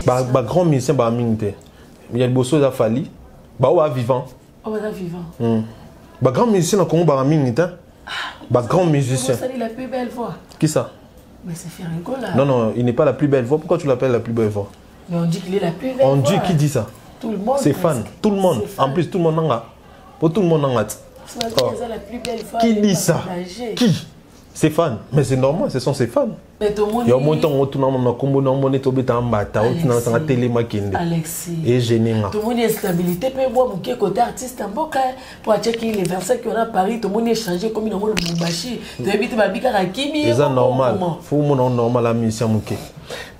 Bah grand musicien bah mingte. Il y a des beaux choses à Fali. Bah ou à vivant. Oh bah vivant. Bah grand musicien dans Congo bah mingte. Bah grand musicien. C'est la plus belle voix. Qui ça? Mais c'est Ferrigo là. Non non, il n'est pas la plus belle voix. Pourquoi tu l'appelles la plus belle voix? Mais on dit qu'il est la plus belle. On dit qui dit ça? Tout le monde. C'est fan. Tout le monde. En plus tout le monde en a. Pour tout le monde en a. La plus belle voix. Qui dit ça? Qui? C'est fan. Mais c'est normal, ce sont ses fans. Mais tout le monde. Il y a au moins temps où tout le monde a combo dans mon état en bata, où tu n'as pas télé makinde. Alexis. Et gêné. Tout le monde est stabilité. Puis moi, mon côté artiste, en boca pour checker les versets qu'on a à Paris, tout le monde est changé comme il y a le Moubachi. Tu habites ma bica à Kimi. C'est normal. Faut mon normal la mission mouké.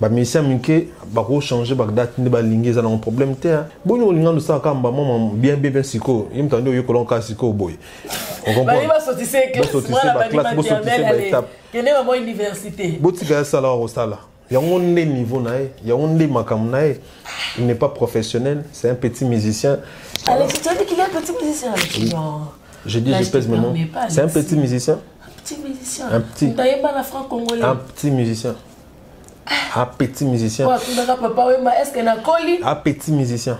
Ba mission mouké, ba ko changer ba date ne ba linguer ça un problème té. Bon nous linga nous ça quand maman bien siko. Il me tande yo kolon ka siko boy. On comprend. Bah il va sortir ses classes. Moi la classe bo sortir ba étape. Quelle est ma université? Botika ça là au sala. Il y a un niveau naé, il y a un makam naé. Il n'est pas professionnel, c'est un petit musicien. Alex, tu as dit qu'il est un petit musicien. Non. Je dis je pèse mes mots. C'est un petit musicien. Un petit musicien. Un petit. Tu n'as pas la franc-congolais. Un petit musicien. Un petit musicien. Est-ce qu'il y a un colis? Un petit musicien.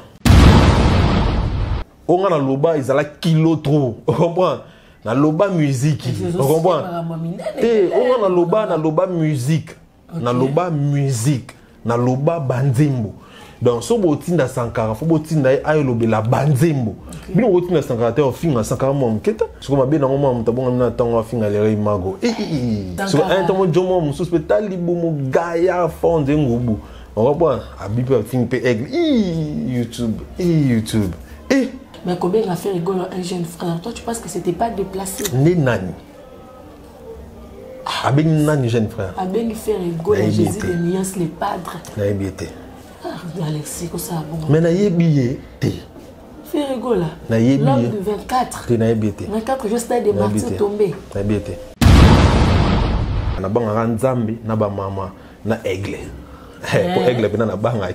On a la loba, ils ont la kilo trop. On comprend? La loba musique. On comprend? On a la loba musique. Na loba musique. Na loba banzimbo. Donc, si vous avez Sankara, il faut que vous ayez la banzimbo. Si vous avez Sankara, vous avez un Sankara. Si vous avez un Sankara, vous avez un Mago. Si vous avez un Sankara, vous avez un Sankara. On reprend. YouTube. YouTube. Mais combien a fait rigoler un jeune frère? Toi, tu penses que c'était pas déplacé? Nani. Avec Nani, jeune frère. Avec fait rigoler Jésus de Nias, les padres. Naïbité. Alexis, que ça bon. Mais naïbité. Fait rigoler. Naïbité. L'homme de 24. Naïbité. 24, juste des martyrs tombés. Naïbité. Na banga nzambi na ba mama na aigle. Pour aigle pena na banga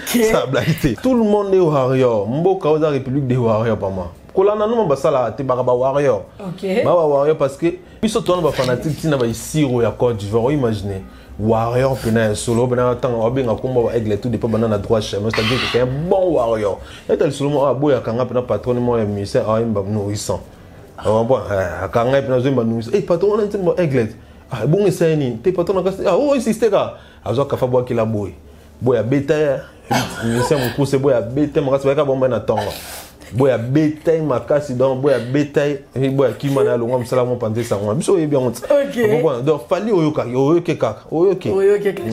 ça blague. Tout le monde est warrior. Mboka oza république des warriors pas moi. Kolana no basala te baraba warrior. OK. Ba warrior parce que biso to na ba fanatique tina ba isiro ya Côte d'Ivoire, imaginez. Warrior pena solo pena tanga obenga komba aigle tout dépend banana droit chemin, c'est-à-dire que c'est un bon warrior. Et tel solo a boya kanga pena patron mo ya musicien a imba nourrissant. On va kanga pena zo imba nourrissant. Eh patron on entend aigle. Ah bon c'est ni te patron na ah oh insiste ka azo ka fa boya ki la boy boya beta musicien moko se boya beta maka se ka bomba na tonga boya beta makasi donc boya beta et boya ki mana longa msala mo pande ça moi biso bien honte. OK bon donc fali oyoka kaka oyoke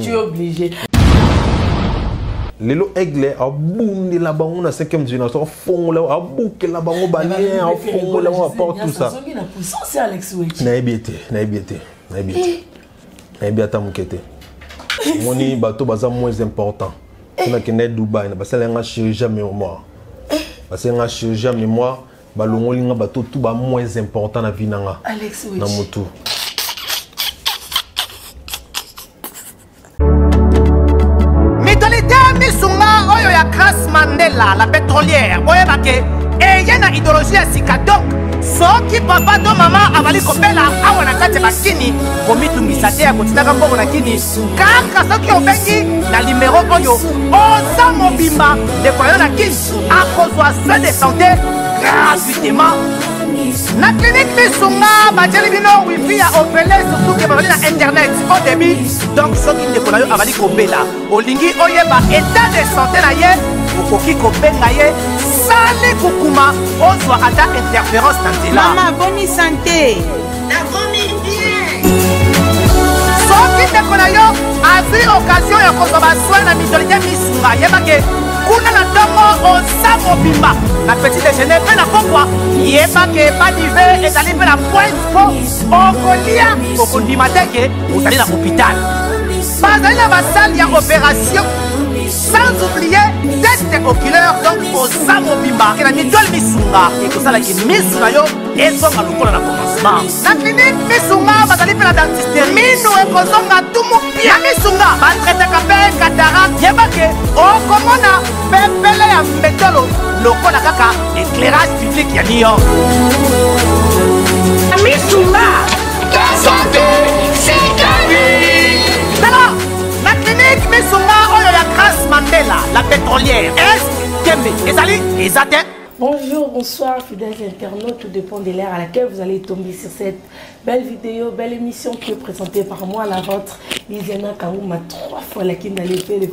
tu es obligé. Lelo aigle a boundé la bango na 5e génération fongo la a bouke la bango balien a fongo la porte tout ça c'est Alex Weki naïbité mukete moni bato baza moins important na kene Dubaï na basala nga chirurgien mémoire basala nga chirurgien mémoire balongoli nga bato tout ba moins important na vie nanga na motu. Mitolité misunga oyo ya Grace Mandela la pétrolière boyebake eyena idéologie ya sika donc soki papa to mama avali kopela awa na kati bakini komitungisa te ya kotinaka mbongo na kini kaka soki obengi na numéro oyo oza mobimba ndeko yo na kini akozwa soin de santé gratuitement na clinique misunga batieli bino wifi ya opele surtout ke bazali na internet au début donc soki ndeko na yo avali kobela olingi oyeba état de santé na ye okoki kobenga ye sali kukuma ozwa ata interférence na nzela. Maman, bonne santé. soki ndeko na yo azwi occasion ya kozwa baswin na mitolite misunga yebake kuna na ntongo oza mobimba na petit déjeuner mpe na pokwa yebake badive ezali mpe na pointe po okolia okondima teke ozali na hôpital bazali na basali ya opération sans oublier test oculaire donc oza mobimba ke na mitole misunga ekosalaki misu na yo ezonga lokola na commencement na clinique misunga bazali mpe na dentiste minu ekozonga tumu pia misunga batretaka mpe katarak yebake okomona pepele ya mbetolo lokola kaka éclairage public ya New York misunga ta santé c'est ta vie. Alors, la clinique misunga oyo ya Grace Mandela Mandela, la pétrolière. Est-ce Kembe, Ezali, Ezaten. Bonjour, bonsoir, fidèles internautes, tout dépend de l'ère à laquelle vous allez tomber sur cette belle vidéo, belle émission qui est présentée par moi, la vôtre, Lisiana Kaouma, 3 fois la qui n'a fait le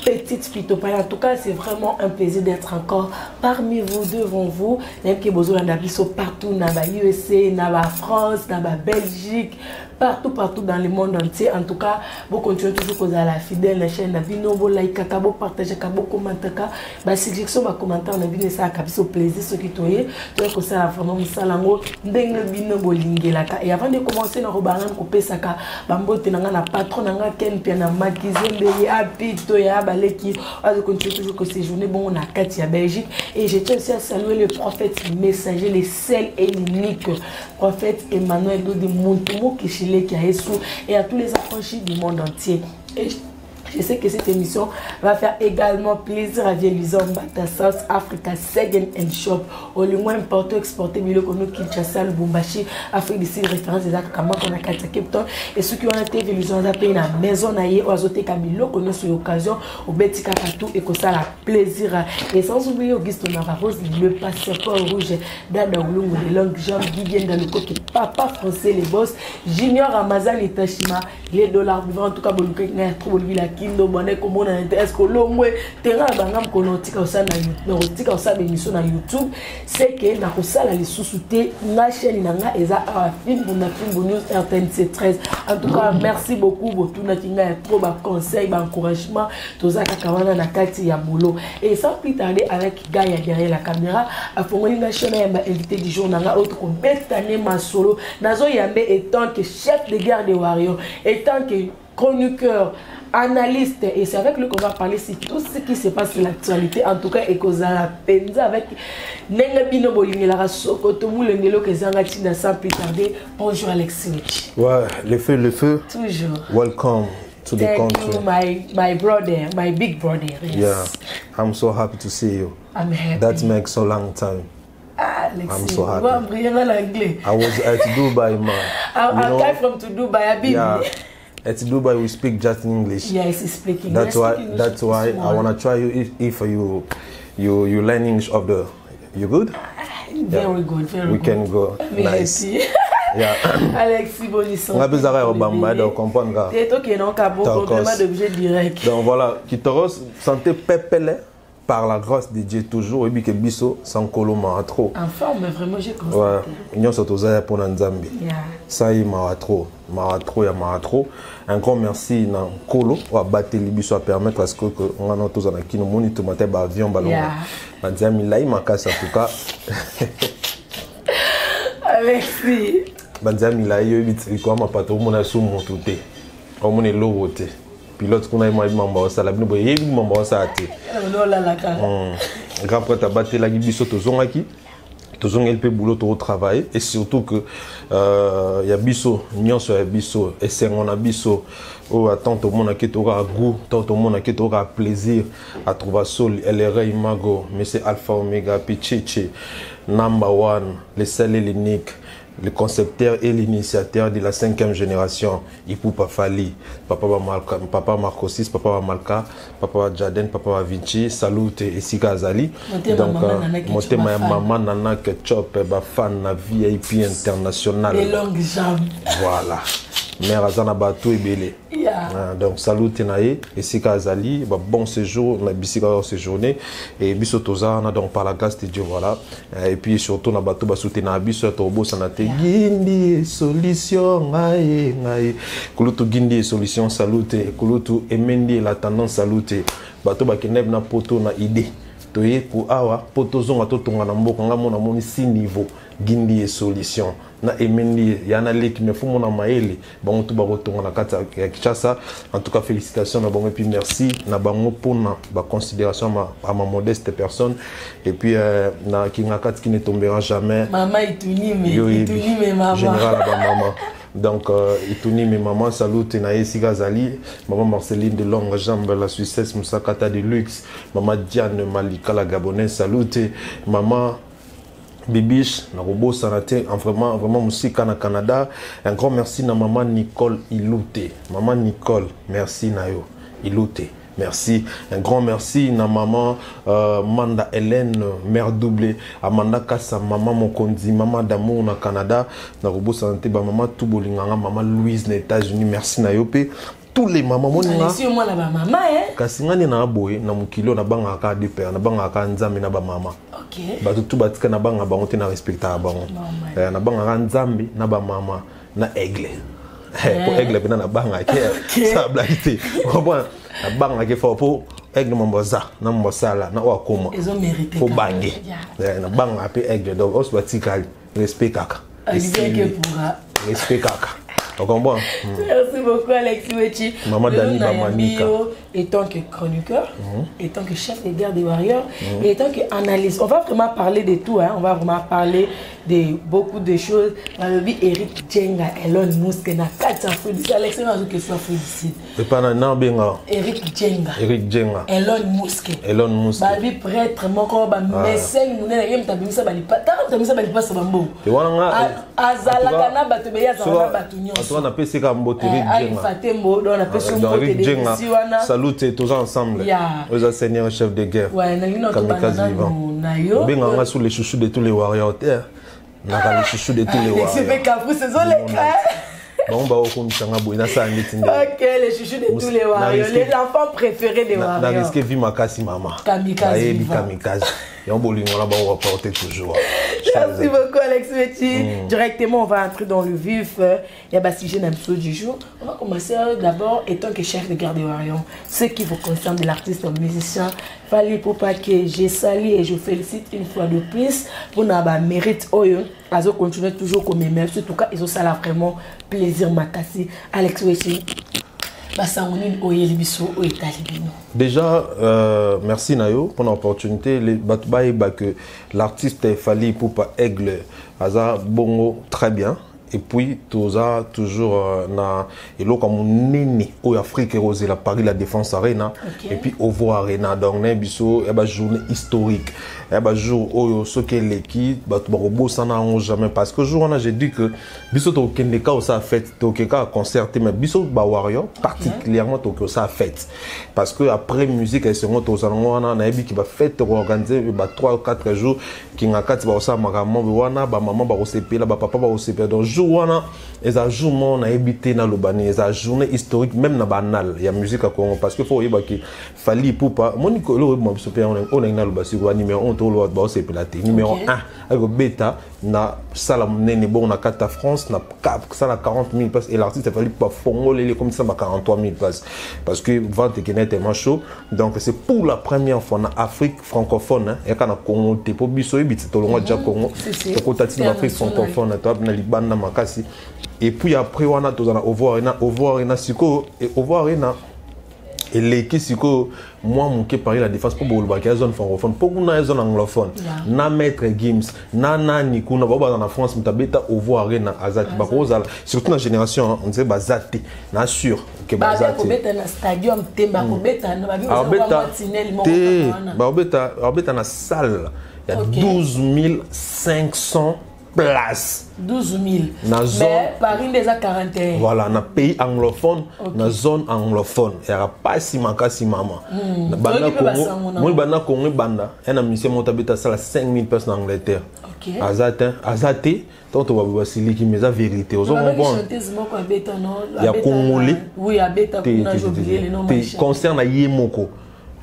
petite pitopaya. En tout cas, c'est vraiment un plaisir d'être encore parmi vous, devant vous. Même que vous avez partout, dans la USA, dans la France, dans la Belgique, partout dans le monde entier. En tout cas, vous continuez toujours à la fidèle la chaîne, vous like, vous partagez, vous commentez, vous suggestion, vous commentaire, vous avez ça à plaisir, ce qui est tout que ça vraiment salango ndenge bino bolingela. Et avant de commencer, nous allons couper ça. Bambote na patron na ken pia na makizembe ya pito ya baleki. On va continuer toujours que ces journées bon on a Katia Belgique et je tiens aussi à saluer le prophète messager, le seul et l'unique prophète Emmanuel de Montumo Kishile qui a Yesu et à tous les affranchis du monde entier. Et je sais que cette émission va faire également plaisir à Vieluzon Bata South Africa Second and Shop. Au moins importer exporter milieu comme nous Kinshasa, Lubumbashi, Afrique du Sud, référence des actes comme on a Katia Cape Town. Et ceux qui ont été Vieluzon à payer la maison naïe ou azoté Camilo qu'on a sur l'occasion au Betika Katou et que ça la plaisir. Et sans oublier Auguste Navarros, le passeport rouge Dada Oulungu, les langues jambes qui viennent dans le côté papa français, les boss, Junior Ramazan et Tashima, les dollars vivants en tout cas, Boluke n'a trop la kindo bonne comme on a est-ce que l'homme terrain bangam konotika ça na notika ça émission na YouTube c'est que na ko sala les sous-soutés na chaîne nanga eza film news RTNC 13 en tout cas merci beaucoup botu na kinga trop ba conseil ba encouragement toza kakawana na kati ya bolo et sans plus tarder avec Gaïa derrière la caméra a fongoli na chaîne ya invité du jour nanga autre ko betane masolo nazo yambe étant que chef de guerre des warriors étant que chroniqueur, analyste, et c'est avec lui qu'on va parler sur tout ce qui se passe sur l'actualité, en tout cas, et qu'on a penza avec Nengabino Bolingela Sokoto Moulengelo que Zangatina sans plus tarder. Bonjour Alexis. Ouais, le feu. Toujours. Welcome to the country. You, my brother, my big brother. Yes. Yeah, I'm so happy to see you. I'm happy. That makes a long time. Alexis, I'm so happy. I was at Dubai, man. I came from to Dubai. Yeah. At Dubai, we speak just English. Yes, he's speaking. That's why I wanna try you. If you learn English of the, you good? Very good. Very good. We can go. Nice. Yeah. Alexis Bonisson. On a besoin de Obama, de comprendre. C'est toi qui es non cabo complément d'objet direct. Donc voilà, Kitoros santé pépélé par la grâce de Dieu toujours et puis que biso sans coloma trop. En forme vraiment j'ai constaté. Ouais. Union sotoza pour Nzambi. Yeah. Ça y m'a trop. Un grand merci na Kolo wa bateli biso à permettre à ce que on a tous en kino moni to matin ba avion ballon. Nzambi là il m'a cassé en tout cas. Alexis. Nzambi là il vite quoi ma pato mona sou montuté. On mona lowoté. Pilote qu'on a eu mambo ça la bino yebi mambo ça até. Non là la ka. Grand prêtre a battu la biso to zongaki. Tous on peut boulot au travail et surtout que y a biso nyonso ya biso et c'est on a biso oh attends tout le monde qui aura goût tout le monde qui aura plaisir à trouver sol LRA Imago mais c'est Alpha Omega Pichichi number one le seul et l'unique le concepteur et l'initiateur de la 5e génération, Ipupa Fali, Papa Marcosis, Papa Malka, Papa Jaden, Papa Vinci, Salute et Sika Azali. Donc, mon maman Nana Ketchup, fan na VIP international. Les longues jambes. Voilà. Mère Azana Batou et Belé. Donc, salut Tenaye et Sika Azali. Bon séjour, on a bisika séjourné. Et Bissotoza, donc par la grâce de Dieu, voilà. Et puis surtout, on a Batou Basouté na Bisso, Tobo, Sanate. Gindi, solution, aïe, aïe. Kulutu Gindi, solution, salute. Kulutu Emendi, la tendance, salute. Batou Bakeneb na poto na idée. Toye pour awa, poto zonga to tonga na mboka, nga mona moni 6 niveaux. Gindi et solution. Na emendi yana leki me fumo na maele bango to bakotonga na kata ya Kinshasa. En tout cas félicitations na bango et puis merci na bango pona ba considération à ma modeste personne et puis na kinga kati qui ne tombera jamais. Maman ituni me maman. Général ba maman. Donc ituni me maman salut na Esika Zali, maman Marceline de longue jambe la Suissesse Musakata de luxe, maman Diane Malika la gabonaise salut maman Bibiche, na Robo Sanate, vraiment musique na Canada. Un grand merci na maman Nicole Iloute. Maman Nicole, merci na yo. Iloute. Merci. Un grand merci na maman Manda Hélène, mère doublée. Amanda Kassa, maman Mokondi, maman d'amour na Canada. Na Robo Santé, maman Toubolinganga, maman Louise na États-Unis. Merci na Yopé. Tous les mamans moninga moi la maman kasi ngani na boy na mukilo na banga ka de père na banga ka nzambe na ba mama OK ba tout batika na banga bango te na respecta bango na banga ka nzambe na ba mama na aigle pour aigle bina na banga ke ça blague comprends na banga ke fo pour aigle momboza na mbosala na wakoma ils ont mérité faut bangi na banga pe aigle donc os batika respect kaka respect kaka. Merci beaucoup Alexis Wechi. Maman Dani Bamanika. Étant que chroniqueur, étant que chef de guerre des warriors, et étant que analyste. On va vraiment parler de tout, hein. On va vraiment parler de beaucoup de choses. Eric Djenga, Elon Musk, na 4 Afrodicide. Alexis m'a dit que c'est Afrodicide. Et pas na benga. Eric Djenga. Eric Djenga. Elon Musk. Elon Musk. Babi prêtre, mon corps, messeng, mounena, yem tabimisa bali pas. Tabimisa bali pas sabambo. Et voilà. Azalakana batubeya zalana batunyo. On a fait ça Eric Djenga. Eric Djenga. Salute tous ensemble. Aux seigneurs chef de guerre. Kamikaze vivant. Benga sous les chouchous de tous les warriors. Les chouchous de tous les warriors. C'est fait Kafou, c'est ça les crêpes. Ok, les chouchous de tous les warriors. Les enfants préférés des warriors. Na risque vie makasi maman. Kamikaze. Toujours. Merci beaucoup Alex Wechi. Directement on va entrer dans le vif. Il y a un sujet du jour. On va commencer d'abord étant que chef de garde des warriors. Ce qui vous concerne de l'artiste musicien Fally Ipupa que j'ai sali et je félicite une fois de plus pour notre mérite. Ils ont continué toujours comme merci. En tout cas ils ont ça là vraiment plaisir makasi. Alex Wechi. Déjà, merci Nayo pour l'opportunité. Que l'artiste Fally Ipupa Aigle, Aza Bongo très bien. Et puis, Toza toujours na elo comme nini au Afrique rose la Paris la Défense Arena et puis Ovo Arena donc na biso e ba journée historique e ba jour oyo soke l'équipe ba to robo sana on jamais parce que jour on a j'ai dit que biso to kendeka au ça fête to keka concerté mais biso ba warrior particulièrement to que ça fête parce que après musique et second to salon on a ebi qui va fête organiser ba 3 ou 4 jours qui ngakati ba ça makambo wana ba maman ba osepela ba papa ba osepela donc wana eza jour mon a habité na lobani eza journée historique même na banal ya musique à Congo parce que faut yeba ki Fally Ipupa moniko lo mo super on a na lobasi ko numéro 1 to lo ba c'est pelate numéro 1 avec bêta na sala nene bon na carte France na cap ça na 40 000 places et l'artiste Fally Ipupa fongolé comme ça 43 000 places parce que vente qui n'est tellement chaud donc c'est pour la première fois en Afrique francophone et quand na Congo te po biso ebiti to longa ja Congo to kotati na Afrique francophone to na libanda makasi et puis après on a tous en Ovo Arena siko et Ovo Arena et l'équipe siko moi mon qui Paris la Défense pour bolba qui zone francophone pour une zone anglophone na maître Gims na niku na baba dans la France mutabeta Ovo Arena azati bakoza surtout la génération on sait bazati na sûr que bazati beta na stadium temba ko beta na beta na salle il y a 12 500 places. 12 000. Mais Paris déjà 41. Voilà, dans pays anglophone, dans zone anglophone. Il n'y a pas si manqué si maman. Moi, banda Congo banda. Un ami c'est mon tabita ça 5 000 personnes en Angleterre. OK. Azate, tant on va voir si l'équipe mais la vérité. Aux hommes bon. Il y a Congolais. Oui, à beta pour n'a oublié les noms. Concerne Yemoko.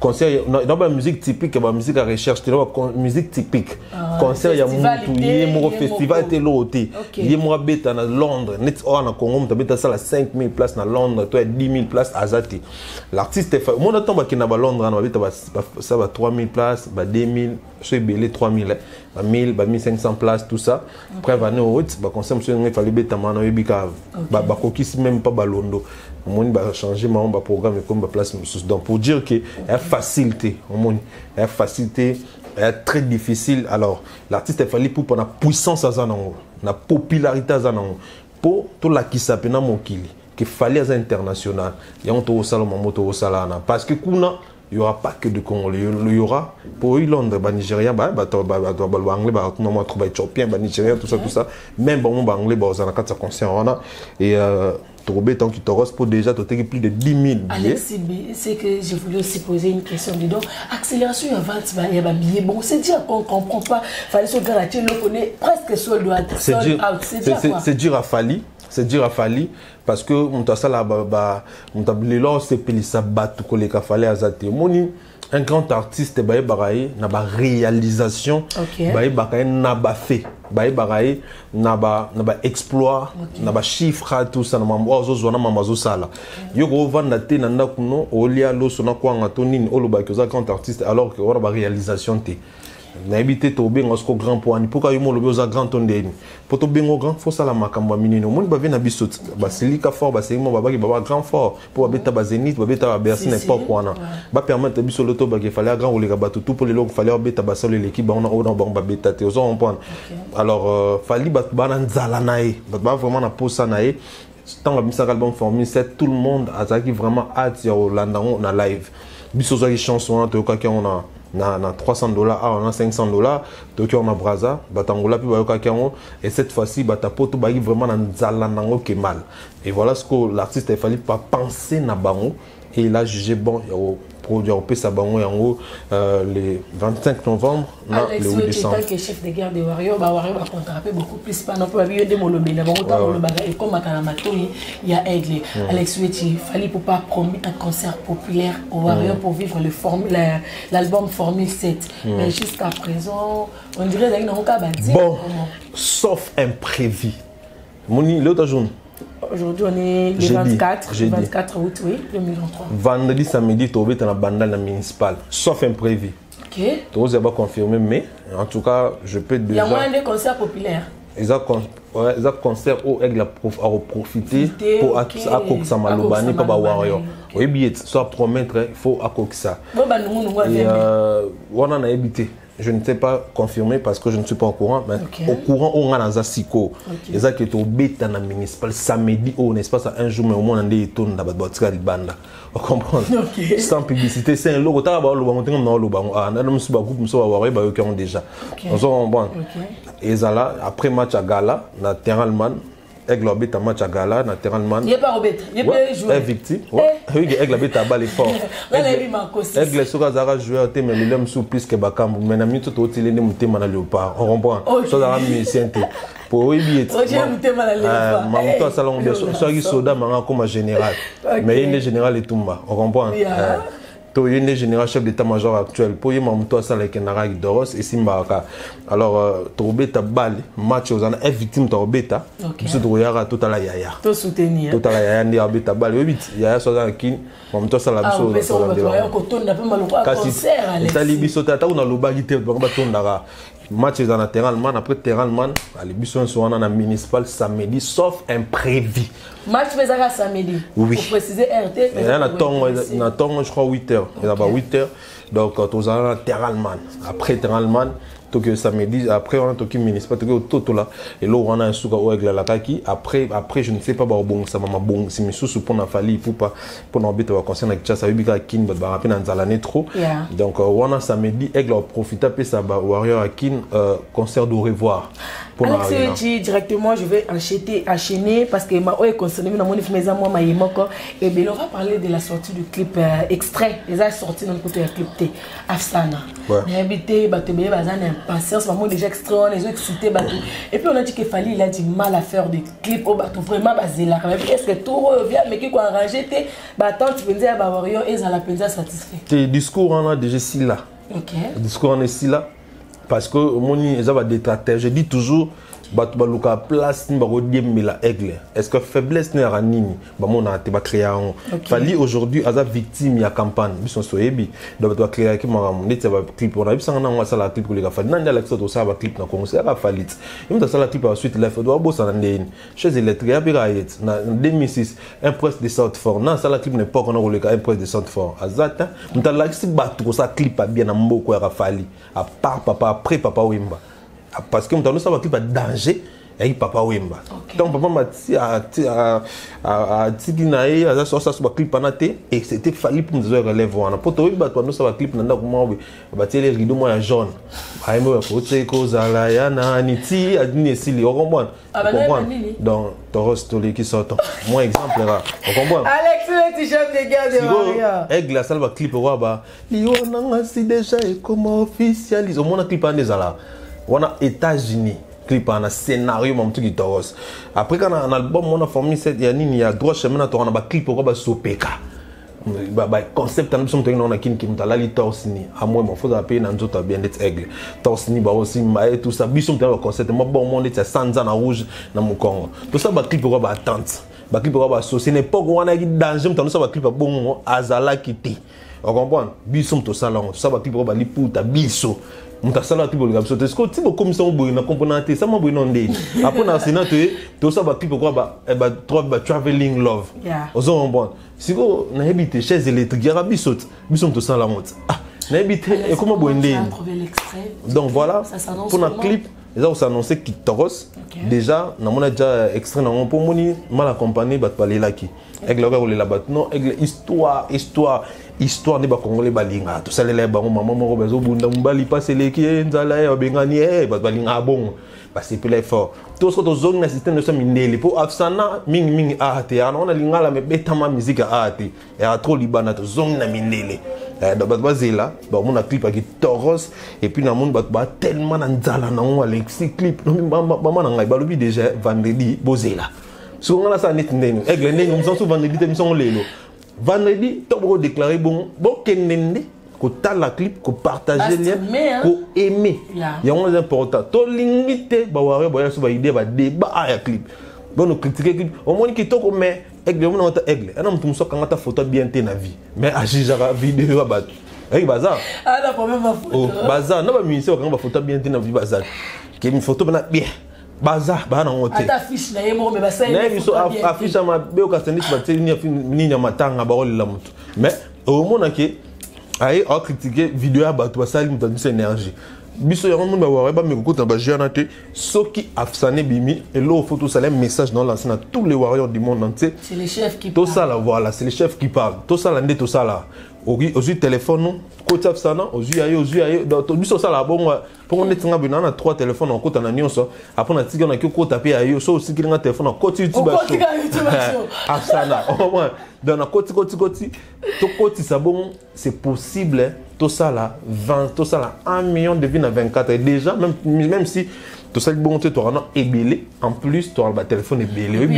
Concert dans la musique typique la musique à recherche la musique typique concert il y a mon festival de l'auté il y a moi beta à Londres net or en Congo tu beta ça la 5 000 places dans Londres toi 10 000 places à Zati l'artiste mon attend qui na Londres on beta ça va 3 000 places ba 2 000 chez belé 3 000 ba 1000 ba 1500 places tout ça après va ne route ba concert monsieur il fallait beta mana yebika ba kokisi même pas balondo on va changer mon programme comme place donc pour dire que la facilité la facilité est très difficile alors l'artiste Fally Ipupa na puissance à zanango na popularité à zanango pour tout la qui s'appelle na mokili que fallait à international il y a on to sala moto au salana parce que kuna il y aura pas que de Congolais il y aura pour Londres ba Nigeria ba anglais ba tout moment éthiopien ba Nigeria tout ça même bon ba anglais ba za na kata concert on a et Tourbe tant qu'il t'aura pour déjà tu as plus de 10 000 billets. Alexis, c'est que je voulais aussi poser une question dedans. Accélération et vente, il y a des billets. Bon, c'est dire qu'on ne comprend pas. Fallait se garantir, on connaît presque sold out. C'est dire à Fali. C'est dire à Fali parce que on t'a ça là on t'a les là c'est pelisa battu que les Fali azate moni un grand artiste baye baraye na ba réalisation baye baraye na ba fait baye baraye na ba exploit na ba chiffre tout ça na mambo zo na mamazo sala yo go vanda te na ndakuno olia lo sona kwa ngatoni oloba que ça grand artiste alors que ora ba réalisation te na habité to bengo sko grand point pourquoi yo mo lobi oza grand tondeni pour to bengo grand faut ça la makambo minino moni ba vena bisot ba silika fort ba selimo ba ba grand fort pour ba beta ba Zénith ba beta ba Bercy n'importe quoi na ba permettre biso loto ba ke fallait grand ou les gars tout pour les logs fallait beta ba solo l'équipe ba on ba beta te ozo comprendre alors fallait ba nzala nae ba vraiment na posa nae tant la musique album formule 7 tout le monde a ça qui vraiment hâte au landango na live biso zo qui chanson to ka on a na $300 on a $500 donc on a braza batangola puis bayoka kango et cette fois-ci batapoto bagi vraiment na nzala nango ke mal et voilà ce que l'artiste a fallu pas penser na bango et il a jugé bon produire au sa bango yango le 25 novembre le 8 décembre. En tant que chef de guerre de Warrior va contraper beaucoup plus pas non plus avec des molobé na bango tant le bagage et comme Makanamato il y a Aigle Alex Weti fallait pour pas promis un concert populaire au Warrior pour vivre l'album Formule 7 mais jusqu'à présent on dirait qu'il n'a pas dit bon sauf imprévu moni l'autre jour. Aujourd'hui, on est le 24 août, oui, 2023. Vendredi, samedi, tu as un bandal municipal, sauf imprévu. Ok. Tu n'as pas confirmé, mais en tout cas, je peux déjà... Il y a moins de concerts populaires. Ils ont concert où elle a profité pour accompagner ça malobani pas Warrior. Oui, bien, soit promettre, il faut accompagner ça. Et on en a évité. Je ne sais pas confirmer parce que je ne suis pas au courant, mais au courant, on a un Siko. Et ça qui est au bêta dans municipal samedi, on n'est pas un jour, mais au moins on a des tonnes de bâtiment de banda. Vous comprenez? Sans publicité, c'est un logo. Tu as le logo, on a déjà. Et ça là, après match à Gala, na Terralman. Aigle habite à match à Gala, naturellement. Il n'est pas Robert, il n'est pas joué. Victime. Oui, Aigle habite à balle fort. Aigle sera Zara joueur, mais il aime sous plus que Bakam. Mais na minute tout il est monté mal léopard. On comprend. Ça Zara musicien. Pour oui billet. Maman toi salon de soit soda manga comme général. Mais il est général et Tumba. On comprend. Il y a général chef d'état-major actuel. Pour y avoir ça avec un Doros et Simbaka. Alors, Torobeta balle, match aux années, victime Torobeta. Monsieur Troyara, tout à la yaya. Tout soutenir. Tout à la yaya, ni abeta balle. Oui, yaya soit dans qui, on ça la biso. Match dans Terralman, après Terralman, les Bissons sont en municipal samedi, sauf imprévu. Match faisera samedi. Oui. Pour préciser RT. Il y a un temps, je crois, 8h. Il y a 8h. Donc, tu as Terralman. Après Terralman, que samedi, après on a toqué municipal, tout là. Et là, on a un souk avec la kaki. Après, je ne sais pas, bon, ça m'a bon, si mes sous pour n'a fallu, pour n'embêter au concert avec Tchassa, il y a kin, bah, rapide dans l'année trop. Donc, on a samedi, avec leur profiter, puis ça, bah, Warrior à kin, concert d'au revoir. Alex, directement, je vais enchaîner parce que ma est concerné dans mon mes amours, ma yemoko. Et bien, on va parler de la sortie du clip extrait. Les a sorti dans le côté du clip T. Afsana. Mais habité, Batobé, Bazan, impatience, maman déjà extrait, les autres excités, Batou. Et puis on a dit qu'il fallait, il a du mal à faire des clips au Batou, vraiment basé là. Est-ce que tout revient, mais qui quoi arrangé, Batant, tu peux dire, bah, Warrior, ils ont la peine satisfait. Tes discours, on a déjà si là. Ok. Le discours, on est si là. Parce que mon détracteur, je dis toujours, baluka place ni barodie mela aigle. Est-ce que faiblesse n'est à nini? Mon a été créé. Fali aujourd'hui à la victime ya campagne. Bison soyebi. Donc tu as créé qui m'a dit ça va clip. On a vu ça on a ça la clip pour les gars. Fali nanda l'extrait ça va clip na Congo. Ça va falit. Même dans ça la clip ensuite la fait doit bosser dans des chez électrique ya biraïet. Na 2006 un presse de Sainte-Fort. Non ça la clip n'est pas qu'on a roulé un presse de Sainte-Fort. Azata. M'ta la clip battre ça clip bien na mboko ya Fali. À part papa après papa Wimba. Parce que nous avons un clip à danger, et papa Wemba. Donc papa m'a dit à Tiginae à ça soit clip panate et c'était fallu pour nous relève on a poto Wemba toi nous ça va clip nanda comment ba télé rideau moi jaune ba mo ko te ko zala ya na niti adini sili on comprend donc Toros tolé qui sort moi exemple là on comprend Alex le t-shirt des gars de Maria aigle la salle va clip wa ba li on a si déjà et comment officialise au moins clip en des là on a États-Unis clip en scénario mon truc Toros après quand on album on a formé cette ya nini ya droit chemin on a ba clip wa ba sopeka ba concept en nous on a kin qui mutala li torsini à moi mon faut appeler na nzota bien d'être aigle torsini ba aussi et tout ça bisum te concept moi bon monde c'est sanza na rouge na mon Congo tout ça ba clip wa ba attente ba clip wa ba so c'est n'importe quoi on a danger tout ça ba clip bon azala kiti on comprend bisum tout ça là tout ça ba clip wa ba li pour ta biso muta sala tu bolga biso est-ce que tu comme ça on boy na componente ça moi boy non ndeni après na sénat tout ça ba clip quoi ba traveling love ozo on bon si go na habiter chaise électrique ya biso tout ça la monte na habiter et comment boy ndeni donc voilà pour un clip les autres annoncé qui Toros déjà na mona déjà extrait na pour moni mal accompagné bat parler là qui avec le gars la bat non avec histoire des Congolais balinga tout ça les bango maman moko bezo bunda mbali passer les qui nzala ya bengani bat balinga bon parce que plus fort tout ce zone na système de ça mindeli pour afsana ming arte on a lingala mais betama musique arte et trop libana to zone na mindeli donc bazela ba mon clip avec Toros et puis na monde ba tellement nzala na on Alexis clip maman na ngai ba lobi déjà vendredi bozela so on a ça net ndeni aigle ndeni on s'en vendredi émission lelo vendredi tu peux déclarer bon kenende ko la clip ko partager lien ko aimer il y a important to limiter ba wari ba so ba idée ba débat à clip bon nous critiquer clip au moins qui to ko mais aigle on a aigle on a so kanga ta photo bien té na vie mais ajijara vidéo ba hey bazar la problème ma photo oh bazar na ba ministère kanga ba photo bien té na vie bazar qui une photo na bien bazar ba na ngote ata fiche na yemo mais ba ça na biso affiche ma be o ka sendis ba teni ni nya matanga ba la mutu mais au moins que aïe a critiqué vidéo à bateau ça lui donne cette énergie biso yaron monde ba ware ba me ko ta ba jana te soki afsané bimi et l'eau photo ça un message dans l'ancien à tous les warriors du monde entier c'est les chefs qui tout ça là voilà c'est les chefs qui parlent tout ça là tout ça là au téléphone ko tap sana au ayo donc biso ça là bon pour on est nga bina na 3 téléphones en kota na nyonso après na tika na ko taper ayo so aussi ki nga téléphone en koti YouTube afsana au moins dans la koti to koti ça bon c'est possible tout ça là 20 tout ça là 1 million de vues à 24 et déjà même si tout ça bon tu auras ébélé en plus tu auras le téléphone ébélé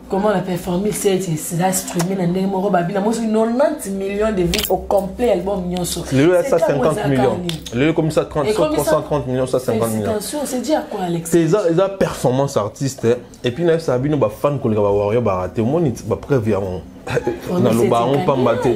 comment on a performé c'est streamé dans des moraux babina moi 90 millions de vues au complet album nyonso le ça 50 millions le comme ça 30 millions ça 50 millions c'est dire quoi Alex c'est ça performance artiste et puis na ça bino ba fan ko le ba warrior ba raté au moins ba prévu na loba on pas maté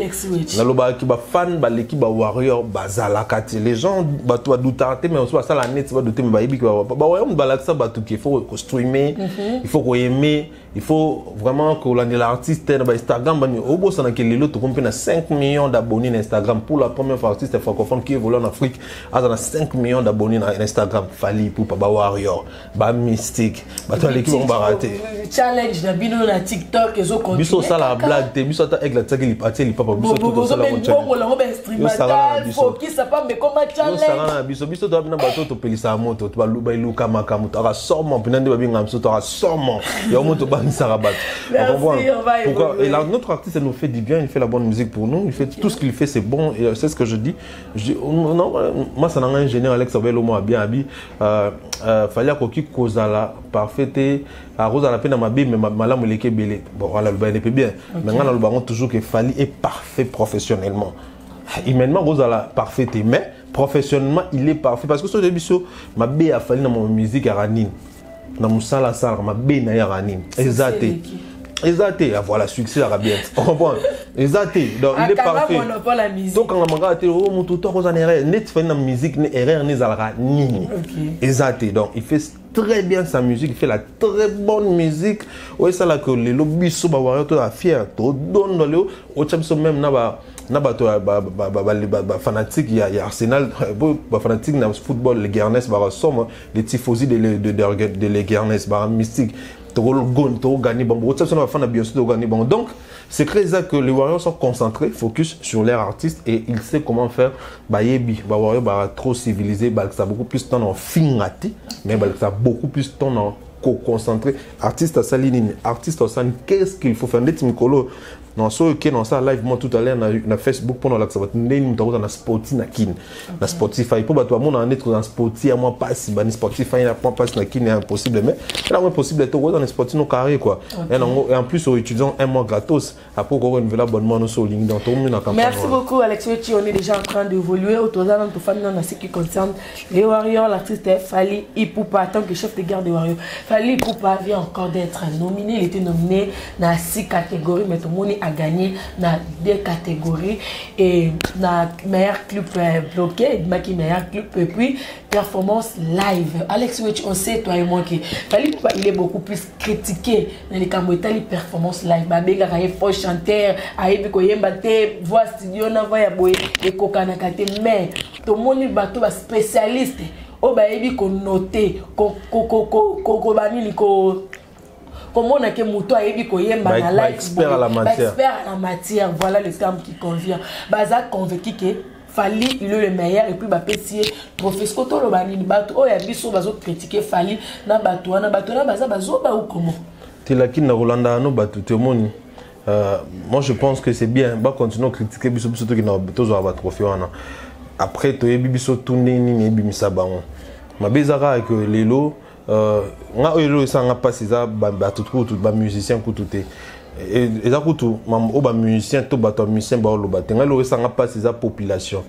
na loba ki ba fan ba l'équipe ba warrior bazala kati les gens ba to doutarté mais on soit ça la net va douter mais ba ibi ba warrior ba la ça ba tout qu'il faut streamer il faut aimer il faut vraiment que l'artiste na ba Instagram ba au bout ça na que les autres compte na 5 millions d'abonnés sur Instagram pour la première fois artiste francophone qui évolue en Afrique a 5 millions d'abonnés sur Instagram fali pour ba warrior ba mystique ba to l'équipe on ba raté challenge na bino na TikTok et zo continue biso ça la blague te biso ta aigle ta li parti li papa biso tout ça la biso to bina bato to pelisa moto to ba iluka makamu to rasoma pinande ba binga biso to rasoma ya moto ba nisarabat pourquoi et là notre artiste elle nous fait du bien il fait la bonne musique pour nous il fait tout ce qu'il fait c'est bon et c'est ce que je dis non moi ça n'a un ingénieur Alex Obelo moi bien abi fallait koki kozala parfaite à Rosa la peine ma bille mais malamu leke belé bon voilà le bain est bien mais on a le baron toujours que Fally est parfait professionnellement humainement Rosa la parfaite mais professionnellement il est parfait parce que ce début ma bille a fallu dans mon musique à Ranine dans mon sala ma bille na ya Ranine exacté voilà succès à bien on comprend Exact. Donc il est parfait. Donc quand on regarde oh mon tuteur aux erreurs, net fait la musique ni erreur ni zalra ni. Exact. Donc il fait très bien sa musique, il fait la très bonne musique. Ouais ça là que les lobbies sont ba warrior to fier, to donne le au champion même na ba fanatique il y a Arsenal ba fanatique na football les Guernès ba somme les tifosi de les Guernès ba mystique to gon to gagner bon au champion ba bien sûr to gagner bon. Donc c'est très ça que les Warriors sont concentrés, focus sur leur artiste et il sait comment faire. Bah yebi, bah Warriors bah trop civilisé, bah ça a beaucoup plus de temps en finati, mais bah ça a beaucoup plus de temps en concentré. Artiste à Saline, artiste à Saline, qu'est-ce qu'il faut faire? Net Mikolo, non so ok non ça live moi tout à l'heure na Facebook pendant la ça va tenir nous dans na Spotify na kin, na Spotify pour bah toi mon en être dans Spotify à moi pas si bah Spotify na pas na kin est impossible mais là c'est possible tout dans Spotify no carré quoi. Et en plus aux étudiants un mois gratos après qu'on renouveler l'abonnement sur LinkedIn tout le monde. Merci beaucoup Alex Wetchi, on est déjà en train d'évoluer autour de notre famille dans ce qui concerne les Warriors. L'artiste Fally Ipupa en tant que chef de garde des Warriors. Fally Ipupa vient encore d'être nominé, il était nominé dans 6 catégories mais tout le monde a gagné dans 2 catégories et dans meilleur clip bloqué, meilleur clip et puis performance live. Alex Wetchi, on sait toi et moi que Fally Ipupa il est beaucoup plus critiqué dans les camotali performance live. Babega il faut chanter, aïe ko yemba te voix studio na voix ya boy et kokana kate mais tout le monde bato ba spécialiste o ba yebi ko noter ko bani ko comment on a que mouton a yebi ko yemba na live expert à la matière. Expert à la matière, voilà le terme qui convient. Baza convaincu que Fally il est le meilleur et puis ba pesier professeur to lo bani bato o ya biso bazo critiquer Fally na bato na baza bazo ba ou comment Tilaki na Rolanda no bato te moni. Moi je pense que c'est bien bah continuer à critiquer biso biso qui na tozo aba trophée wana. Après to yebi biso tourner ni bimisa bango. Ma bezara avec lelo nga elo sanga passer ba tout ba musicien ko tout et ça tout mam o ba musicien to ba to musicien ba lo ba tenga lo sanga passer za population.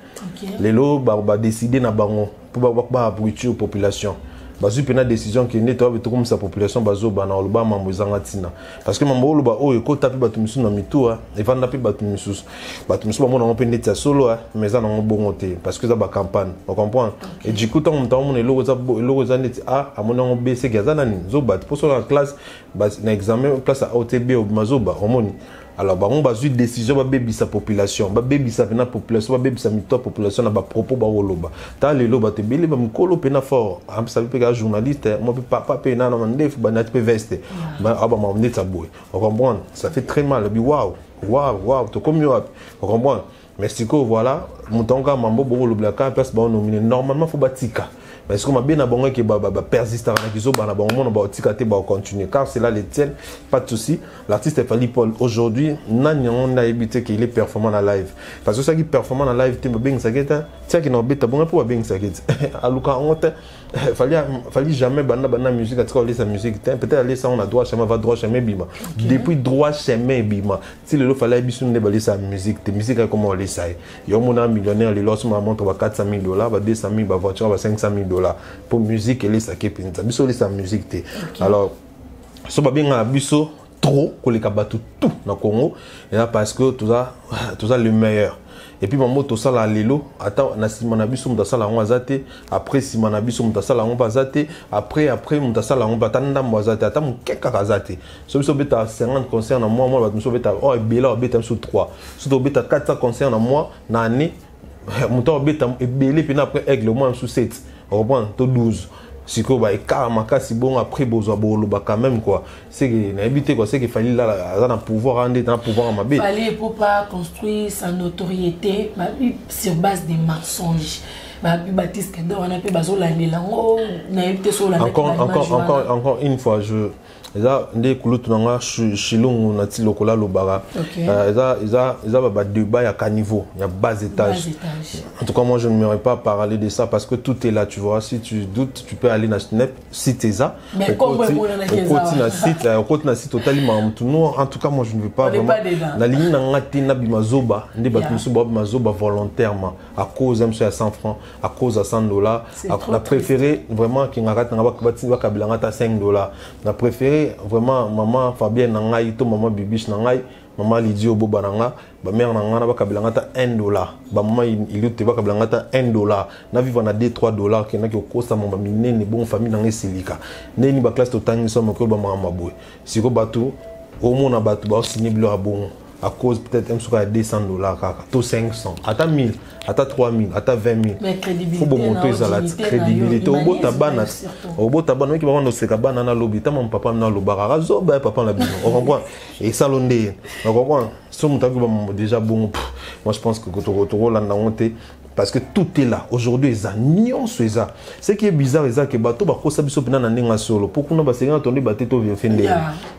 Lelo ba décider na bango pour ba habituer population. Bazu pena décision qui n'est pas comme sa population bazo bana oloba mambo zangatina parce que mambo oloba o eko tapi batu misu na mitua et vanda pe batu misu ba mona on pende ta solo mais ça na bongote parce que ça ba campagne on comprend et du coup tant mon logo za net a mona on BC gazana ni zo bat pour sur la classe na examen place à OTB au mazoba homoni. Alors, on va une décision, on va baby sa population, on va baby sa population, on va baby sa population, on va propos, on va roloba. T'as les lobes, t'es belé, on va colo pena fort. On va savoir que journaliste, moi papa pena, on va nef, on va nef veste. On va m'emmener ta boue. On comprend? Ça fait très mal. Waouh, tu comme mieux. On comprend? Mexico, voilà. Mon tonga mambo bon le blacka, place bon nominé. Normalement, faut batika. Mais est-ce qu'on m'a bien abonné que persiste à la bah on va tikate bah continuer car c'est là les tiennes pas de souci. L'artiste Fally Paul aujourd'hui on a évité qu'il est performant en live parce que ça qui performant en live tu bien ça guette tiens qui n'a pas bon pour bien ça guette à Luca on fallait jamais bana musique à trouver sa musique peut-être aller ça on a droit chemin va droit chemin bima depuis droit chemin bima si le fallait bisu ne balayer sa musique tes musiques comment on les sait il y a mon millionnaire les loss ma montre va $400,000 va $200,000 va voiture va $500,000 pour musique elle est ça qui pinta biso les sa musique té alors so ba bien biso trop ko les kabatu tout na Congo et là parce que tout ça le meilleur et puis maman tout ça la lelo attends na simana biso mta sala ngo azate après simana biso mta sala ngo bazate après mta sala ngo batanda mwazate ata mukeka kazate so biso beta 50 concerts na moi ba biso beta oh bela beta sur 3 so beta 400 concerts na moi na année mta beta ebele puis après aigle moi sur 7 on reprend tout 12 si quoi bah carrément si bon après besoin bah quand même quoi c'est que n'habiter quoi c'est qu'il fallait là dans pouvoir rendre dans pouvoir ma bête fallait pour pas construire sa notoriété sur base des mensonges Baptiste Kedor on a pu baso la mélango na évité sur la encore une fois je eza ndé kulutu nanga shilungu na ti lokola lobara eza ba débat ya caniveau ya bas étage. En tout cas moi je ne m'aurais pas parlé de ça parce que tout est là tu vois si tu doutes tu peux aller na Snap site eza mais comme au côté na site totalement en tout cas moi je ne veux pas vraiment na ligne na ngati na bimazoba ndé ba tusu ba mazoba volontairement à cause même à 100 francs à cause à $100 on a préféré vraiment qu'il ngata ngaba kabilanga ta $5 on a préféré vraiment maman Fabienne nangai to maman Bibiche nangai maman Lydie Obo bananga ba mère nanga na ba kabilanga ta $1 ba maman il te ba kabilanga ta $1 na vivre na $2-3 que na ki kosa mama minene bon famille nanga silika neni ba classe totangi so mako ba mama boy siko batu au moins na batu ba signer bilo bon à cause peut-être un souka $200 kaka to 500 ata 1000 ata 3000 ata 20000 mais crédibilité faut monter ça la crédibilité au bout tabana qui va rendre ce cabana na lobby ta mon papa na lobara zo ba papa la bino on comprend et ça l'ondé on comprend so mutaku déjà bon moi je pense que Kotoro là na honte parce que tout est là aujourd'hui ça nuance ça ce qui est bizarre c'est que bato ba ko sabiso pena na ndinga solo pour kuna ba senga tondi ba teto vient fende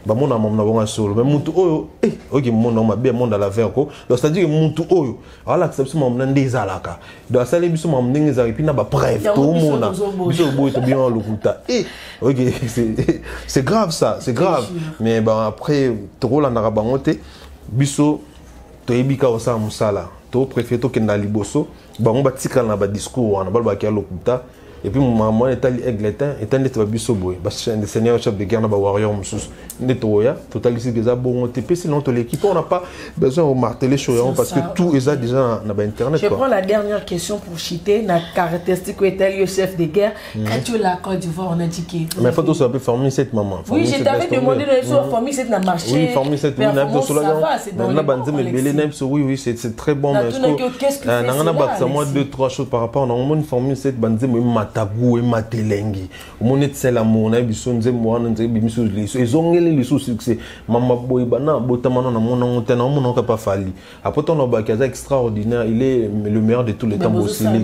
ba mona mamna bonga solo mais mutu oyo OK mona ma bien monde à la vers ko donc c'est à dire mutu oyo ala accepte mamna ndeza laka donc ça les biso mamna ndeza et puis na ba bref tout mona biso boy to bien lokuta OK c'est grave ça c'est grave mais bah après trop la na bangote biso to ebika osa musala to préféré to kenda liboso bango batika na ba discours wana balba ki alokuta et puis maman etali Aigletin etandi te biso boy ba seigneur chef de guerre na ba warrior musus netoya totalisi déjà bon TP sinon to l'équipe on n'a pas besoin de marteler sur parce que tout est déjà na ba internet. Je prends la dernière question pour chiter la caractéristique est le chef de guerre quand tu la Côte d'Ivoire on a dit que mais faut tout ça peut former cette maman. Oui, je t'avais demandé de former cette na marché. Oui, former cette na banze me belé na oui c'est très bon mais est-ce que na ba ça moi 2-3 choses par rapport on a former cette banze Tabu et Matelengi. Mon c'est l'amour, na biso nze mwana nze bimiso liso. Ezongeli liso succès. Mama boy bana botamana na mon antenne mon pas fali. Après ton obakaza extraordinaire, il est le meilleur de tous les temps aussi. Mais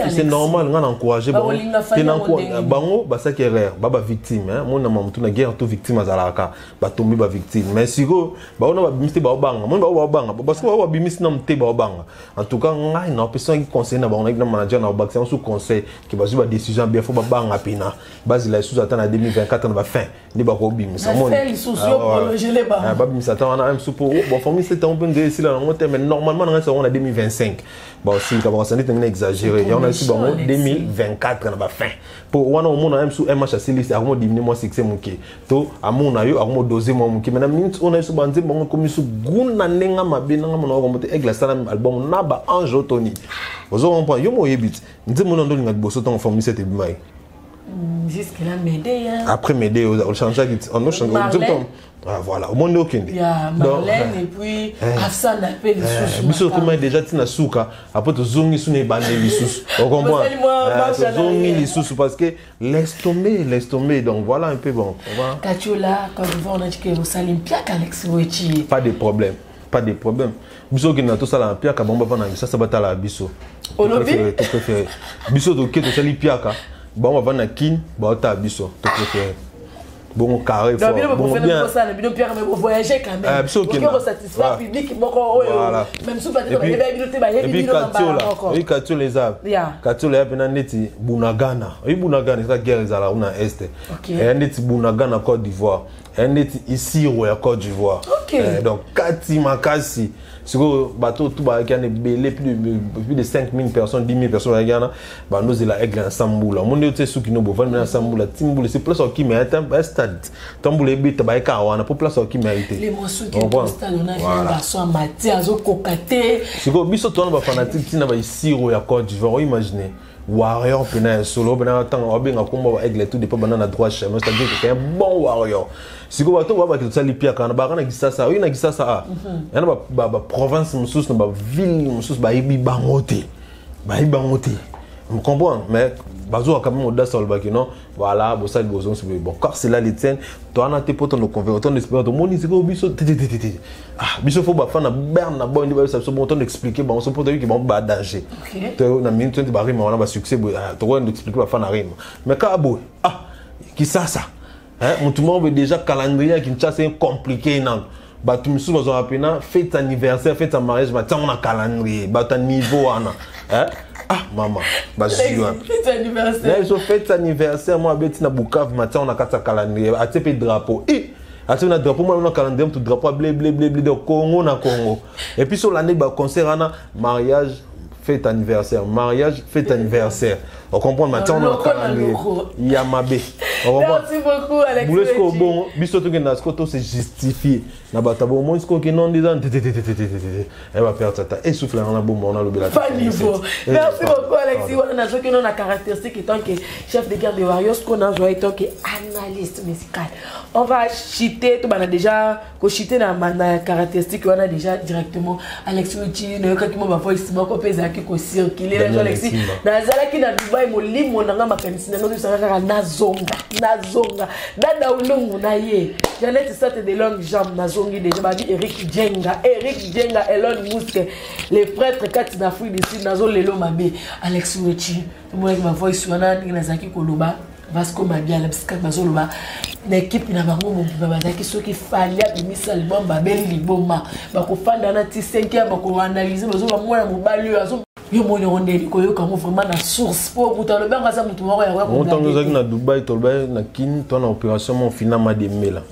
c'est normal, on encourager bango basa kerrer, baba victime hein. Mon maman tout na guerre tout victime azalaka, ba tomber ba victime. Mais siko ba ona ba bimiste ba banga, mon ba banga parce que ba bimiste na mte ba banga. En tout cas, ngai na personne qui conseille na ba on a manager na ba sous conseil qui va jouer décision bien faut ba banga pina. Base la sous attend en 2024 on va fin. Ni ba ko bimisa mon. Les sociaux prolonger les ba. Ba bimisa attend on a un sous pour bon famille c'est un peu de ici là mais normalement on a 2025. Bon si ka ba sanité n'est exagéré. Il y en a aussi bon 2024 on va fin. Pour wana on a même sous MH c'est à moi diminuer moi succès mon qui. To amona yo akomo doser moi mon qui maintenant minute on a sous banze bon comme sous guna nenga mabena ngamo ko mote egla sana album naba ange Tony. Vous avez compris yo mo yebit. Nze mo ndo linga boso ton famille cette bimai. Jusque là m'aider hein. Après m'aider on change on a changé ah voilà au monde aucun. Il y a Marlène et puis Afsan appelle les sous. Biso comment déjà tina souka après to zongi sune bande les sous. On comprend. Zongi les sous parce que laisse tomber donc voilà un peu bon. Katiola quand on a dit que vous salim Pierre Alex Wechi. Pas de problème. Biso qui na to sala Pierre ka bomba vana ça bata la biso. Olobi to préféré. Biso to ke to sali Pierre ka bomba vana kin ba ta biso to préféré. Bon carré fort bon bien ça le bino Pierre mais voyager quand même pour que satisfaire public moko même sous pas et puis Katio les arbres Katio les arbres neti Bunagana Bunagana c'est la guerre za la una est et neti Bunagana Côte d'Ivoire et neti ici au Côte d'Ivoire donc Kati Makasi sur bateau tout ba qui a belé plus de 5000 personnes 10 000 personnes à Ghana ba nous la aigle ensemble là mon tu sous qui nous bon ensemble timboule c'est place qui mérite un stade tamboule bit ba ka wana pour place qui mérite l'émotion qui est stade on a vu un garçon Mathieu azo kokaté c'est biso to na fanatique tina ba ici au Côte d'Ivoire imaginez warrior pena solo bena tant obenga komba aigle tout dépend banana droit chemin c'est-à-dire que c'est un bon warrior siko bato ba ki tsali pia kana ba kana kisasa oui na kisasa yana ba province musus na ba ville musus ba ibi bangote on comprend mais bazo quand même audace sol ba ki non voilà bo ça besoin c'est bon car c'est là les tiens toi na te poto no convertir espère to moni siko biso biso faut ba fana berne na bon ba ça so bon ton expliquer ba on se poto ki ba danger to na minute ba rima on a ba succès to on expliquer ba fana rima mais ka abo kisasa mon tout le monde veut déjà calendrier qui c'est compliqué non bah tout le monde va appeler fête anniversaire fête mariage bah on a calendrier bah ta niveau maman bah fête anniversaire fête anniversaire moi beti na Bukavu matin on a quatre calendrier a te drapeau ati na drapeau moi on a calendrier tout drapeau blé de Congo na Congo et puis sur l'année bah concert ana mariage fête anniversaire On comprend maintenant il y a ma bé. Merci beaucoup Alex. Boulesco bon, biso to kena sko to se justifier. Na batabo mo isko ke non disant elle va perdre ça. Et souffle en la bombe on a le bela. Pas niveau. Merci beaucoup Alexis. On a ce que nous a caractéristique étant que chef de guerre de Warriors qu'on a joué étant que analyste musical. On va chiter tout on a déjà ko chiter na caractéristique on a déjà directement Alexis Ochi ne ka kimo ba fois ici ba ko pesa ki ko circuler les Alexis. Na zala ki na Dubai mo limo na makanisi na no sanga na zonga. Dada ulungu na ye. Janet sorte de longues jambes na zongi déjà ba Eric Djenga Elon Musk les prêtres katina fui d'ici nazo lelo mabe Alex Wechi moi ma voice wana na zaki koloba Vasco Mabia la psika bazoloba l'équipe na bango mo bazaki soki falia bimisa album babeli liboma bakofanda na ti 5e bako analyser bazoba mwana mobali azo yo moni rondeli koyoka mo vraiment na source pour buta le banga sa mutu moko ya kwa on tango zaki na Dubai tolba na kin to na opération mon finalement de mela.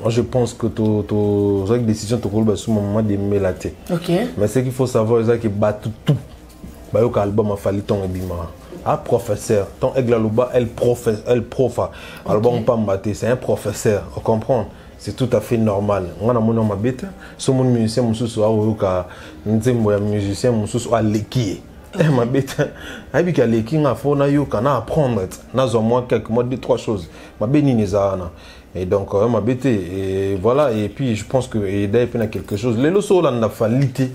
Moi je pense que to zaki décision to koloba sous moment de mela te. OK. Mais ce qu'il faut savoir c'est que battu tout. Ba yo ka album a fali ton ebima. Ah professeur, ton aigle loba elle profa. Album pas mbaté, c'est un professeur, on comprend. C'est tout à fait normal. On a mon ma bête, so mon musicien mususu a oyoka nzembo ya musicien mususu a leki. Ma bête, abi ka leki nga fo na yoka na apprendre na zo moi quelques mots deux trois choses. Ma beni nezana. Et donc ma bête et voilà et puis je pense que et d'ailleurs il y a quelque chose. Les loso là na falité.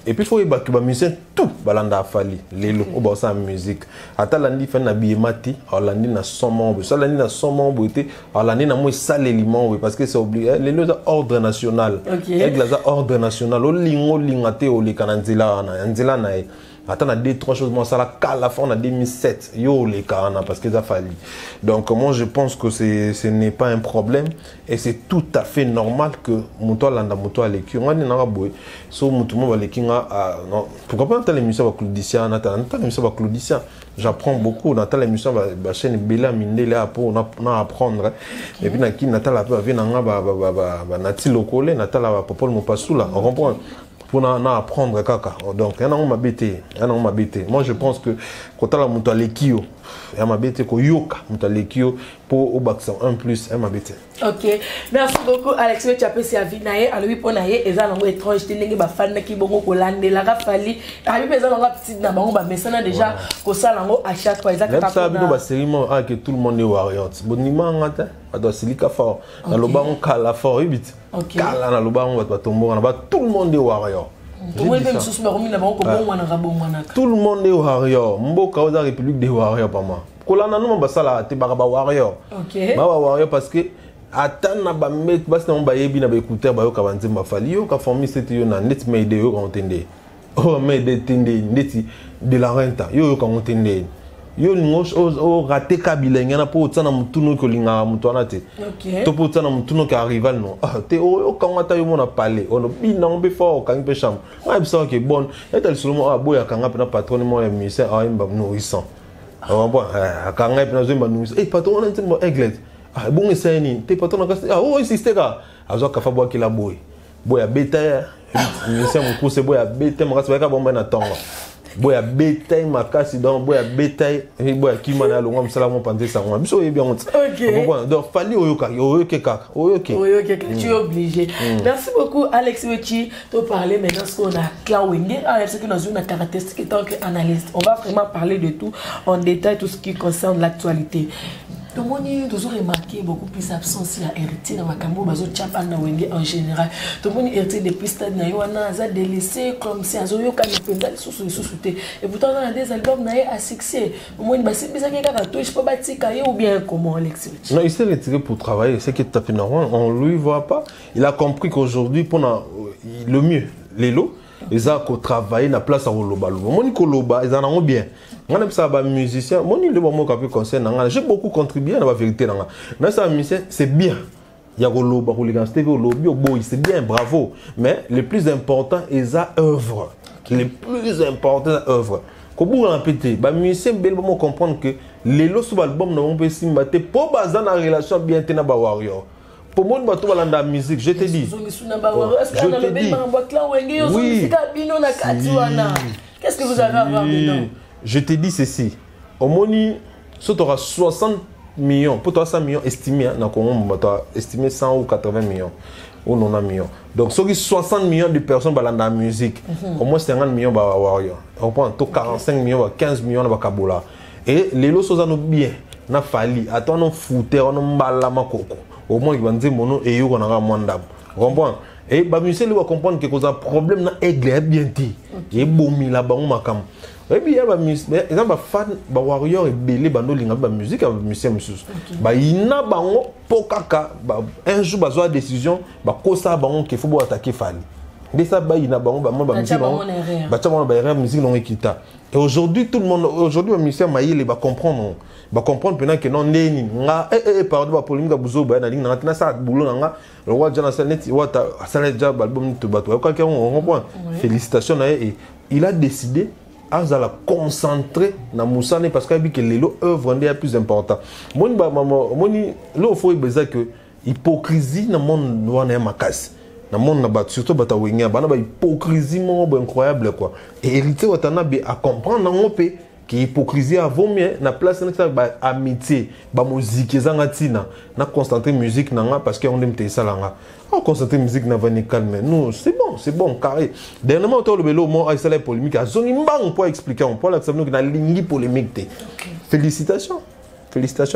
Et puis il faut que les musiciens tout balanda fali les au bas sa musique ata landi fait na biemati landi na son membre ça landi na son membre était landi na moi ça l'élément parce que c'est obligé les lois ordre national avec la ordre national au lingo lingate au les kananzila na attends, on a deux, trois choses. Moi, ça la la fin, on a 2007. Yo, les carana, parce que ça fallu. Donc, moi, je pense que ce n'est pas un problème. Et c'est tout à fait normal que Moutoua Landa, Moutoua Leki. On a dit, so Moutoua Leki, pourquoi pas, on a l'émission avec Claudicien, on a l'émission avec Claudicien. J'apprends beaucoup. On a l'émission avec la chaîne Bella Mindele, pour on a apprendre. Et puis, on a Nati Lokole, on a Popol Mopasoula. On comprend? Pour apprendre kaka donc il y a ma bête moi je pense que quand on a monté l'équio il y a ma bête ko yoka monté l'équio pour au bac 1 plus ma bête. OK merci beaucoup Alex tu as passé à vinaye alors oui pour naye eza nango étrange tenenge ba fan ki bongo ko landela ka fali abi pesa nango petite na bango ba mesana déjà ko sala ngo à chaque fois exactement ça bino ba série que tout le monde est warrior bonima ngata ado silika fort na loba on kala fort ibit kala na loba on va tomber na ba tout le monde est warrior. Tout le monde est warrior. Mboka oza République des warriors pas moi. Kolana no basala te baraba warrior. OK. Ba warrior parce que atana ba met bas na ba yebi na ba écouteur ba yo ka banze ma fali yo ka former cette yo na net me de yo ka entendre. Oh mais de tende ndeti de la renta yo ka entendre. Yo ngos o raté kabila ngana po tsana mutuno ko linga mutwana te. OK. To po tsana mutuno ka rival no. Ah te o ka ngata yo mona parler. Ono bina ngbe fort ka ngbe cham. Moi ça que bon. Et tel seulement ah boya ka ngapa na patron mo ya musicien ah imba nourrissant. Ah bon ka ngapa na zimba nourrissant. Eh patron on entend église. Ah bon essaye ni. Te patron ka ah oh insiste ka. Azo ka fa boya ki la boy. Boya beta musicien mo ko se boya beta mo ka se ka bomba na tonga. Boya bétail makasi donc boya bétail et boya qui mana longa msala mo penser ça on biso bien honte. OK. Donc fallait oyoka tu es obligé. Merci beaucoup Alex Wechi de parler maintenant ce qu'on a Clawenge ce que nous avons une caractéristique étant qu'analyste. On va vraiment parler de tout en détail tout ce qui concerne l'actualité. Tout le monde a toujours remarqué beaucoup plus d'absence à héritier dans ma cambo, bazo tchapa na wenge en général. Tout le monde héritier depuis stade na yoana za délaissé comme si azo yo kan penda sous-sous-sous-souté. Et pourtant on a des albums na à succès. Au moins basi bisa ke kaka touche pas batika ou bien comment Alex. Non, il s'est retiré pour travailler, c'est qui est tout à fait normal. On lui voit pas. Il a compris qu'aujourd'hui pour le mieux, les lots ils ont travaillé na place à Oloba. Moni Koloba, ils en ont bien. On a ça ba musicien, moni le moment qu'on peut concerne, j'ai beaucoup contribué à la vérité dans ça musicien, c'est bien. Il y a Oloba, c'est bien, bravo. Mais le plus important, ils ont œuvre. Les plus importantes œuvres. Comme vous répétez, ba musicien bel moment comprendre que les lots sur l'album n'ont pas simbaté pour baser la relation bien tena ba warrior. Pour moi, tu vas dans la musique, je te dis. Oui. Qu'est-ce que vous avez à voir dedans? Je te dis ceci. au moni si tu auras 60 millions pour toi 100 millions estimé na Congo tu as estimé 100 ou 80 millions ou 90 millions donc sur 60 millions de personnes dans la musique au moins 50 millions ba wario on prend 45 millions 15 millions na Kabola et les lots sont bien na fali attends on fouter on mbala makoko au moins ils vont dire mono et yo na mwandam comprends et ba musicien va comprendre que cause un problème na aigle bien dit et bomi la ba makam et bien ba musicien exemple fan ba warrior et belé bando linga ba musique ba musicien mususu ba ina bango pokaka ba un jour ba zo décision ba kosa bango qu'il faut attaquer fali de ça ba ina bango ba musique ba tchama ba erreur musique non ekita et aujourd'hui tout le monde aujourd'hui ba musicien maïle ba comprendre maintenant que non neni nga pardon ba polémique buzo ba na linga na ça boulot nga le roi Jana Salnet wata sala déjà album to bato quelqu'un on comprend félicitations et il a décidé à la concentrer na musane parce qu'il dit que les œuvres est plus important moni lo faut besoin que hypocrisie na monde wana makasi na monde na bato surtout bata wenga bana ba hypocrisie mo incroyable quoi et hérité watana be à comprendre ngo pe que hypocrisie avant mieux na place na ba amitié ba musique ezanga tina na concentrer musique nanga parce que on aime te salanga on concentrer musique na vani calme nous c'est bon carré dernièrement autour le belo mo a la polémique a zoni mbang pour expliquer on pour la savoir que na lingi polémique te félicitations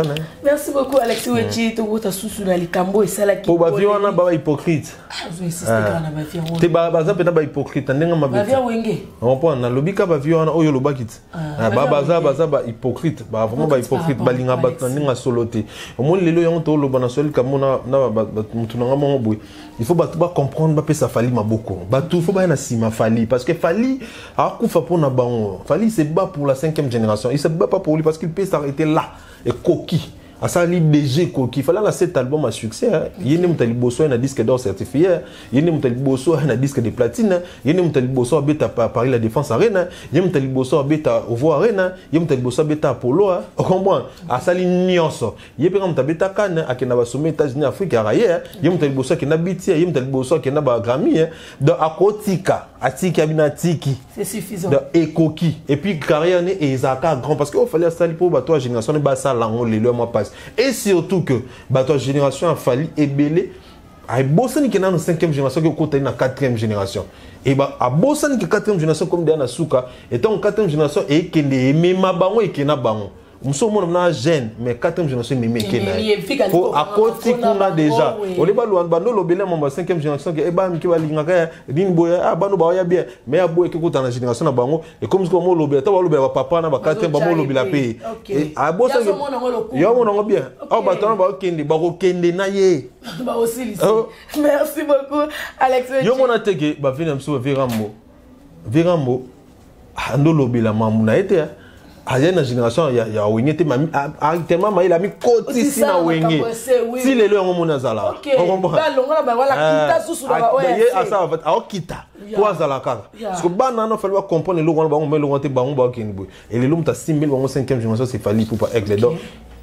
hein. Merci beaucoup Alexis Wechi to wota susu na likambo esala ki pour ba viona ba hypocrite vous insistez kana ba viona te ba za pena ba hypocrite ndenga mabe ba via wenge on point na lobika ba viona oyo lobakit ba za ba hypocrite ba vraiment ba hypocrite ba linga ba ndenga soloté au moins lelo yango to lobana sol kamona na ba mutunanga mo boy il faut ba comprendre ba pesa fali maboko ba tout faut ba na sima fali parce que fali a kufa pour na bango fali c'est bas pour la 5e génération il se bat pas pour lui parce qu'il peut s'arrêter là et coquille à ça l'IBG coquille fallait la cet album à succès yene mutali bosso na disque d'or certifié yene mutali bosso na disque de platine yene mutali bosso beta Paris la Défense Arena yene mutali bosso beta Ovo Arena yene mutali bosso beta Apollo on comprend à ça nyonso yene pe mutali beta Cannes akena ba sommet États-Unis Afrique arrière yene mutali bosso akena biti yene mutali bosso akena ba Grammy de akotika atiki abinatiki c'est suffisant de ekoki et puis carrière né et Zaka grand parce que il fallait ça pour bateau génération ba ça lango les le mois passe et surtout que bateau génération a fallu ébélé a bossani qui est dans la 5e génération qui côté na 4e génération et ba a bossani qui 4e génération comme Diana Souka étant 4e génération et qui ne même bango et qui na bango Nous na jeune mais 4e génération mais kena pour à côté qu'on a déjà on les balu bando lobele mon 5e génération que eba mki balinga ka din boya ah bano ba ya bien mais aboye ke kota na génération na bango et comme ce mo lobele ta lobele papa na ba 4e ba mo lobela pe et a bossa yo mo ngo bien ah ba tana ba kende ba ko kende na ye ba aussi lycée merci beaucoup Alex yo mo na teke ba vina mso Virambo ando lobela mamuna ete à la génération il y a wengé tellement il a mis côté si na wengé si les gens ont nazala on comprend ba longa ba wala kita susu ba oya ça va a kita quoi za la kaka parce que bana no falloir comprendre le longa ba on met le longa te ba on ba kenbo et les lomta 6000 ba 5e génération c'est fallu pour pas aigle donc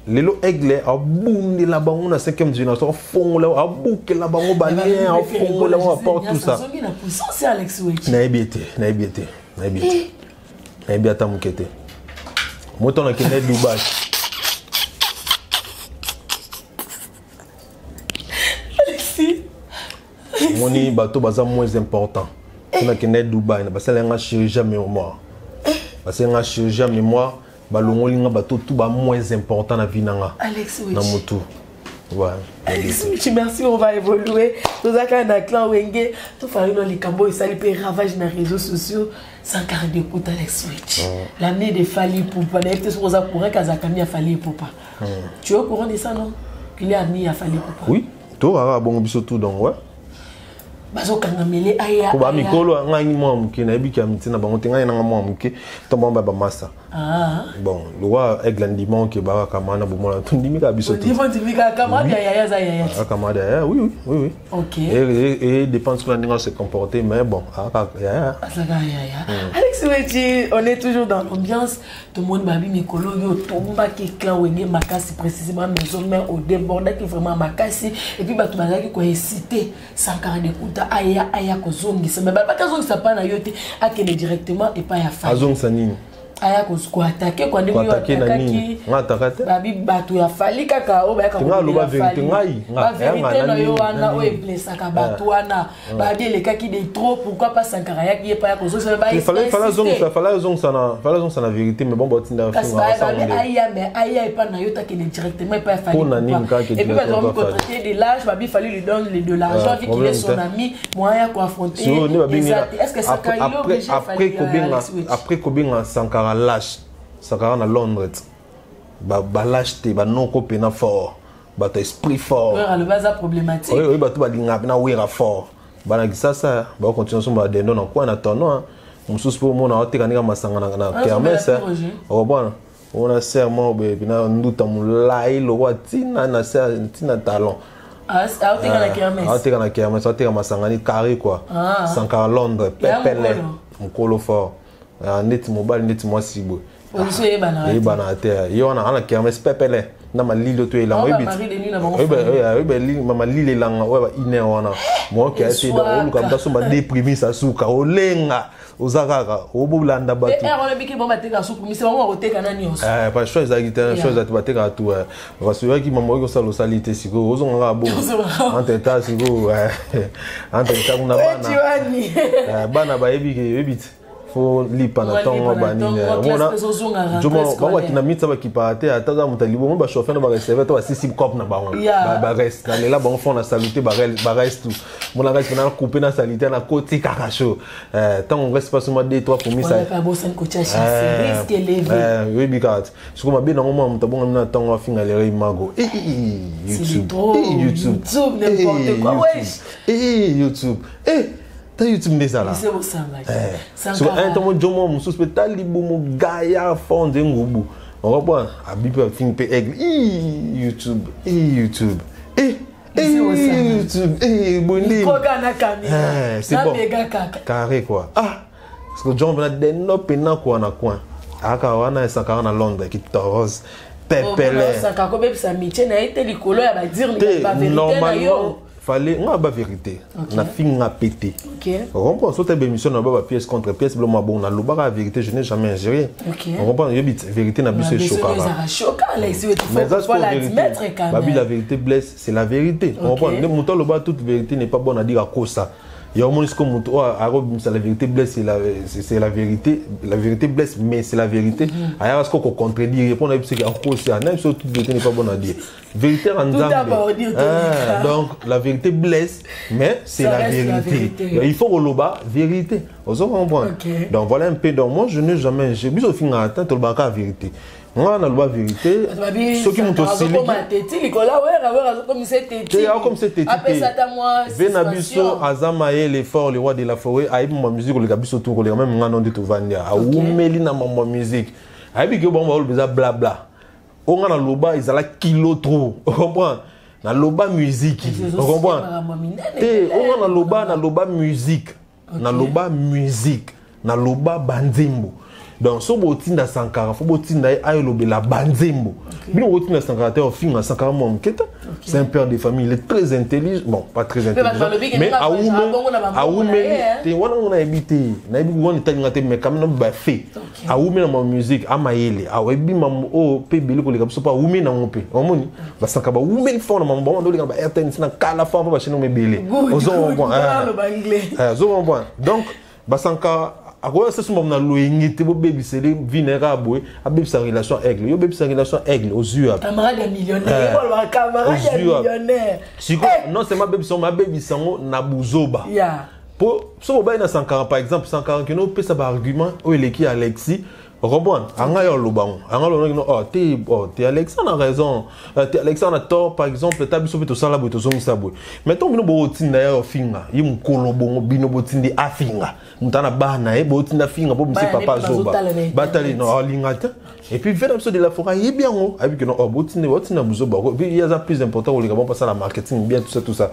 les lo aigle a boum la ba on 5e génération fond là a bouquer la ba on ba lien a fond là on apporte tout ça la puissance Alex Wechi na ebiete mukete moi, on a qu'à Dubaï. Alexis. Mon bateau est moins important. On a qu'à Dubaï. Parce que c'est un chirurgien mémoire. Parce que c'est un chirurgien mémoire. Le bateau tout moins important dans la vie. Alex, oui. Dans mon tour. Ouais. Merci, on va évoluer. Tout ça, quand on a clan Wenge, tout faire dans les cambos, ça les ravage dans les réseaux sociaux. Sans carré d'écoute, Alex Wechi. L'année de Fali Poupa. N'est-ce pas ça pour un Kazakami à Fali Poupa? Tu es au courant de ça, non? Qu'il est ami à Fali Poupa. Oui. Toi, bon, tout donc, ouais. Bazo kangamele aya. Kuba mikolo ngani mwa mke na ebiki amiti na bango tenga na mwa mke tomba ba massa. Ah. Bon, le roi Eglandimon qui ba kamana bomona tundimika biso tout. Ndimika kamada ya za ya. Ah kamada ya oui. OK. Et dépend sur la manière se comporter mais bon, ya. Alex Wechi, on est toujours dans l'ambiance tout le monde babi mikolo yo tomba ki clan wenge makasi précisément maison mais au débordé qui vraiment makasi et puis batu bazaki ko inciter sans carré d'écoute aya kozongisa mais ba kazongisa pa na yote akene directement et pas ya fa azongisa nini aya ko attaquer kwa ndimi attaquer ngatakate babi batu ya fali kaka o ba ka nga loba vérité ngai nga vérité no yo wana o blessa ka batu wana babi le kaki de trop pourquoi pas Sankara ya ki pa ko so ba il fallait sana vérité mais bon botinda parce que aya mais aya et pas na yo ta que directement pas fali et puis ba on contracter de l'âge babi fallait lui donner de l'argent vu qu'il est son ami moyen quoi affronter est-ce que Sankara il est obligé après Kobinga Sankara lâche Sankara na Londres ba lâche te ba non copena fort ba ta esprit fort le basa problématique oui ba to ba linga na wera fort ba na sasa ba continuer so ba dendo na kwa na tono mususu po mona oteka nika masanga na kermesse o bwana on a serment be bina nduta mulai lo watina na tina talon oteka na kermesse oteka masanga ni carré quoi Sankara Londres pepele mukolo fort neti mobile neti mwasi bo police ebana te yo na kermesse pepele na malilo to elanga mama lile langa wa ine wana mo ke ati da oluka mtaso ba déprimer sa suka olenga ozakaka obulanda batu on biki bon bateka suku mi se bon oteka na nyonso pas chose ati bateka tu parce que ki mama ko salo salite siko ozonga bo anteta siko anteta kuna bana ba ebite faut lipa na tongo banine mona jomo bawa kina mitsa bakipate ataza mutalibo mo ba chauffeur na ba recevoir to ba sisi cop na bango ba reste na lela bango fond na salute ba reste tout mona ga kina couper na salite na koti kakacho tant reste pas seulement 2 3 pour mi ça pas bon sen ko chacha risque élevé oui bikat siko mabe na ngoma mutabonga mina tongo finga le imago YouTube n'importe quoi wesh YouTube YouTube ndezala so un temps jomo mususu petali bomo gaya fond ngubu on reprend abipe fin pe aigle YouTube YouTube bondi c'est bon carré quoi parce que John va denno pena quoi na coin aka wana Sankara na Londres qui torose pepele Sankara ko be sa métier na été likolo ya ba dire ni ba vérité na yo fallait on a ba vérité na finga pété on comprend sauter émission na ba pièce contre pièce blo ma bon na lo ba vérité je n'ai jamais ingéré on comprend yebit vérité na biso choquant là ici il faut la admettre quand même la vérité blesse c'est la vérité on comprend ne muto lo ba toute vérité n'est pas bonne à dire à cause ça il y a un moment comme muto a la vérité blesse c'est la vérité blesse mais c'est la vérité aya ce qu'on contredire répondre à ce qui en cause ça même si toute vérité n'est pas bonne à dire vérité en donc la vérité blesse mais c'est la vérité il faut roloba vérité vous comprenez donc voilà un peu donc moi je n'ai jamais j'ai bis au fin atteint tout le banc à vérité moi on a la vérité ceux qui m'ont aussi comme c'était Venabiso Azamae l'effort le roi de la forêt aïe ma musique le gabiso tout le même ngano de tout vandia a umeli na ma musique aïe que bon va le blabla on a loba izala kilo trop on comprend na loba musique on comprend on a loba musique na loba musique na loba banzimbo donc so botinda Sankara fo botinda ayo lobela banzembo bino botinda Sankara te ofinga Sankara mo mketa c'est un père de famille il est très intelligent bon pas très intelligent mais aoume te wana on a habité na ebi wona talinga te mais quand même ba fait aoume na ma musique amayele awebi mam o pe beli ko le kapso pa aoume na ngope omoni ba Sankara ba aoume fo na mam bon do le ba airtel na kala fo ba chino me beli ozo bon zo bon donc ba Sankara akoya c'est mon na loyengité bo bebisele vinera boy a bebisa relation aigle yo bebisa relation aigle aux yeux camarade millionnaire ba camarade millionnaire non c'est ma bebisa na buzoba po so ba na Sankara par exemple Sankara que no pesa ba argument o eleki Alexis Robon, anga yo lobang, anga lo no t'es Alexandre a raison, t'es Alexandre a tort par exemple, t'as biso to sala bo to zongi sabo. Mettons bino bo tinda ya finga, yim kolo bongo bino bo tindi afinga. Mutana bana e bo tinda finga bo misi papa zoba. Batali no lingata. Et puis faire absolument de la forêt est bien haut avec no bo tinda buzoba. Il y a ça plus important au ligament passer la marketing bien tout ça.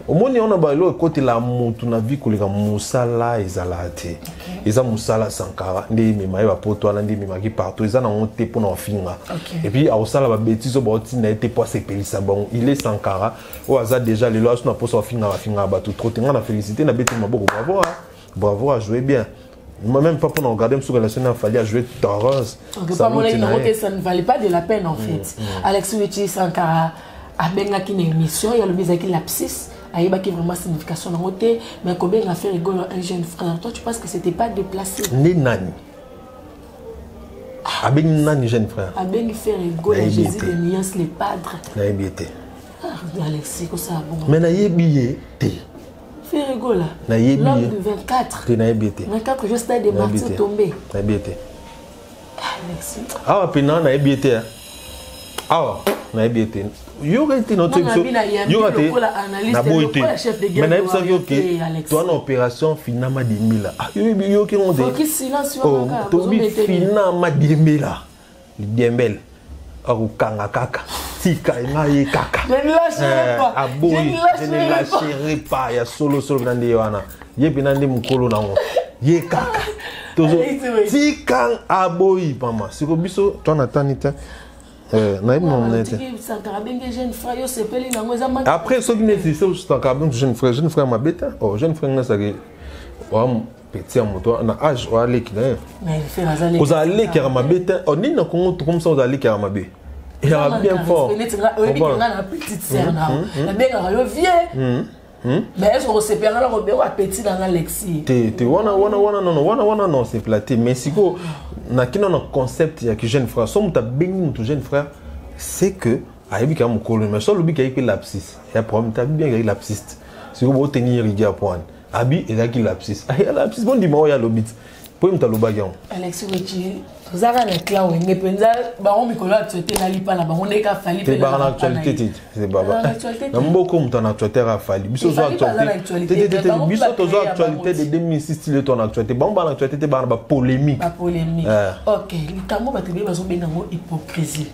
Au moins on a ba lo côté la mutu na vie ko ligament musala ezalate. Eza musala Sankara ndi mema ba poto ndi mimaki partout ils en ont été pour nos finga et puis à osala ba bêtise ba tina été pour sepelisa bon il est Sankara au hasard déjà les lois na pour so finga ba tout trop tenga na féliciter na bêtise maboko bravo à jouer bien Moi-même, pas pour regarder sur relation, il fallait jouer Taurus. Ça ne valait pas de la peine en fait. Alex Wichi Sankara a bien une émission, il y a le bizarre qui lapsus. Il y a vraiment signification dans le côté, mais combien a fait rigoler un jeune frère. Toi, tu penses que c'était pas déplacé? Ni nani. Avec nani jeune frère. Avec fait rigoler Jésus de Nias les padres. Naïbité. Alexis, que ça bon. Mais naïbité. Fait rigoler. L'homme de 24. T'es naïbité. 24 juste des martyrs tombés. Naïbité. Alexis. Ah, puis non, naïbité. Ah, naïbité. Il y aurait été notre émission. Il y aurait été. Mais naïbité, ok. Toi, une opération finalement 10 000. Ah, il y a eu qui ont dit. Faut silence. Oh, Tobi finalement 10 000. Bien belle. Oh, kanga kaka. Tika, il kaka. Je ne lâcherai pas. Ah, bon, je ne lâcherai pas. Il y a solo dans les Yohana. Il y a bien des moukolo dans moi. Il y a kaka. Tika, ah, boy, maman. C'est comme ça. Toi, Nathan, après, ce qui nécessite, c'est un jeune frère, ma bête. Oh, jeune frère, ça petit à moto, on a âge, on a les qui vous allez qui a ma bête. On est dans Congo comme ça, vous allez qui a ma bête. Il y a bien fort. Mais est-ce qu'on se perd alors au petit dans Alexis? Non, c'est flatté. Mais si vous n'avez pas un concept, il y a que jeune frère. Si vous avez béni jeune frère, c'est que, il y a un colon, mais sur le but, il y a un lapsus. Il y a un problème, il y a bien un lapsus. Si vous avez un rigueur à point, il y a un lapsus. Il y a un lapsus, bon, dis-moi, il y a le but. Pour me le baguette. Alexis, vous avez un clan, vous avez un Nicolas, tu étais là, pas là, on est qu'à fallu. C'est pas l'actualité, c'est pas l'actualité. Beaucoup de ton actualité a fallu. Biso actualité de 2006, il est ton actualité. Bon, l'actualité, c'est pas polémique. Pas polémique. Ok, le Cameroun va te dire une hypocrisie.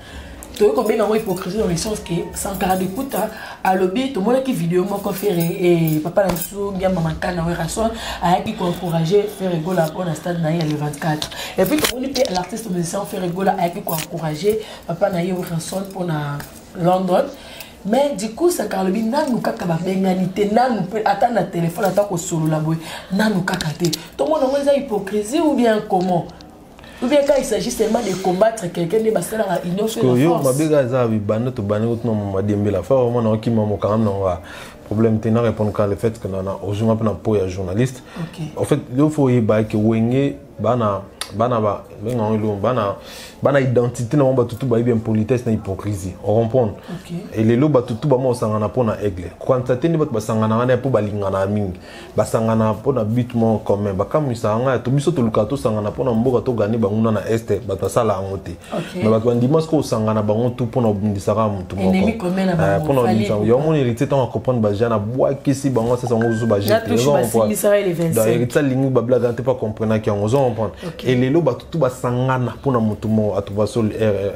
Tu vois combien d'hypocrisie dans les sens que Sankara d'écoute à lobby, tout le monde qui vidéo moi qu'on fait et papa la sous bien maman kana ouais raison a qui encourager faire rigoler pour la stade naïe le 24 et puis tout le monde l'artiste musicien faire rigoler a qui encourager papa naïe ouais raison pour na London. Mais du coup Sankara lobby nanu kaka ba benganité nanu peut attendre le téléphone attendre au solo la boy nanu kaka te tout le monde a hypocrisie ou bien comment? Ou bien quand il s'agit seulement de combattre quelqu'un de basé dans la union sur la force. Je problème tenant répondre quand le fait que nous avons aujourd'hui un point journaliste. En fait, il faut y que Wenge bana identité na ba tutu ba bien politesse na hypocrisie on comprend et les loba tutu ba mo sangana pona aigle quand ça teni ba sangana na po balingana mingi ba sangana pona but mo commun ba kam sangana to biso to lukato sangana pona mboka to gani banguna na este ba sala ngote mais ba ko ndimas ko sangana bango tu pona bundisaka mutu mo pona ndisa yo mon hérité tant comprendre ba jana bois kisi bango ça sango zu ba jeter dans hérité lingu ba blaga te pas comprendre ki on comprend et les loba tutu ba sangana pona mutu mo atubasol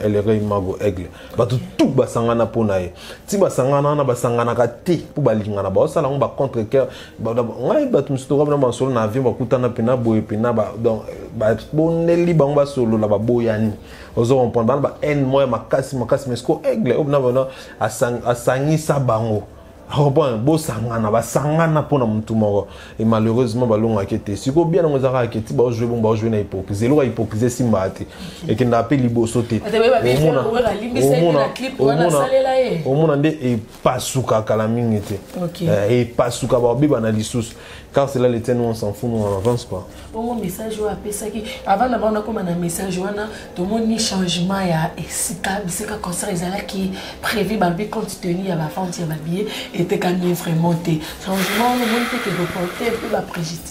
LRI mago aigle batu tout basangana pona ye ti basangana na basangana ka te pour balingana ba sala on ba contre cœur ba ngai batu mstoro na basolo na avion bakutana pena boye pena ba donc ba boneli ba ba solo la ba boyani ozo on prend ba en moya makasi mesko aigle obna bona asangisa bango bon bosangana basangana pona mutu moko et malheureusement balonga kete siko bien ngo zaka kete ba jouer na hypocrisie lo hypocrisie simbate et que ndape liboso te omona nde e pasuka kala mingi te et pasuka ba biba na lisusu car c'est là les tiens on s'en fout nous on avance quoi bon message wa pesa ki avant d'abord on a comme un message wana tout monde ni changement ya esika bisika concert ezala qui prévu ba bi compte tenu ya ba fente ya ba billet était quand même vraiment té changement le monde que reporter un peu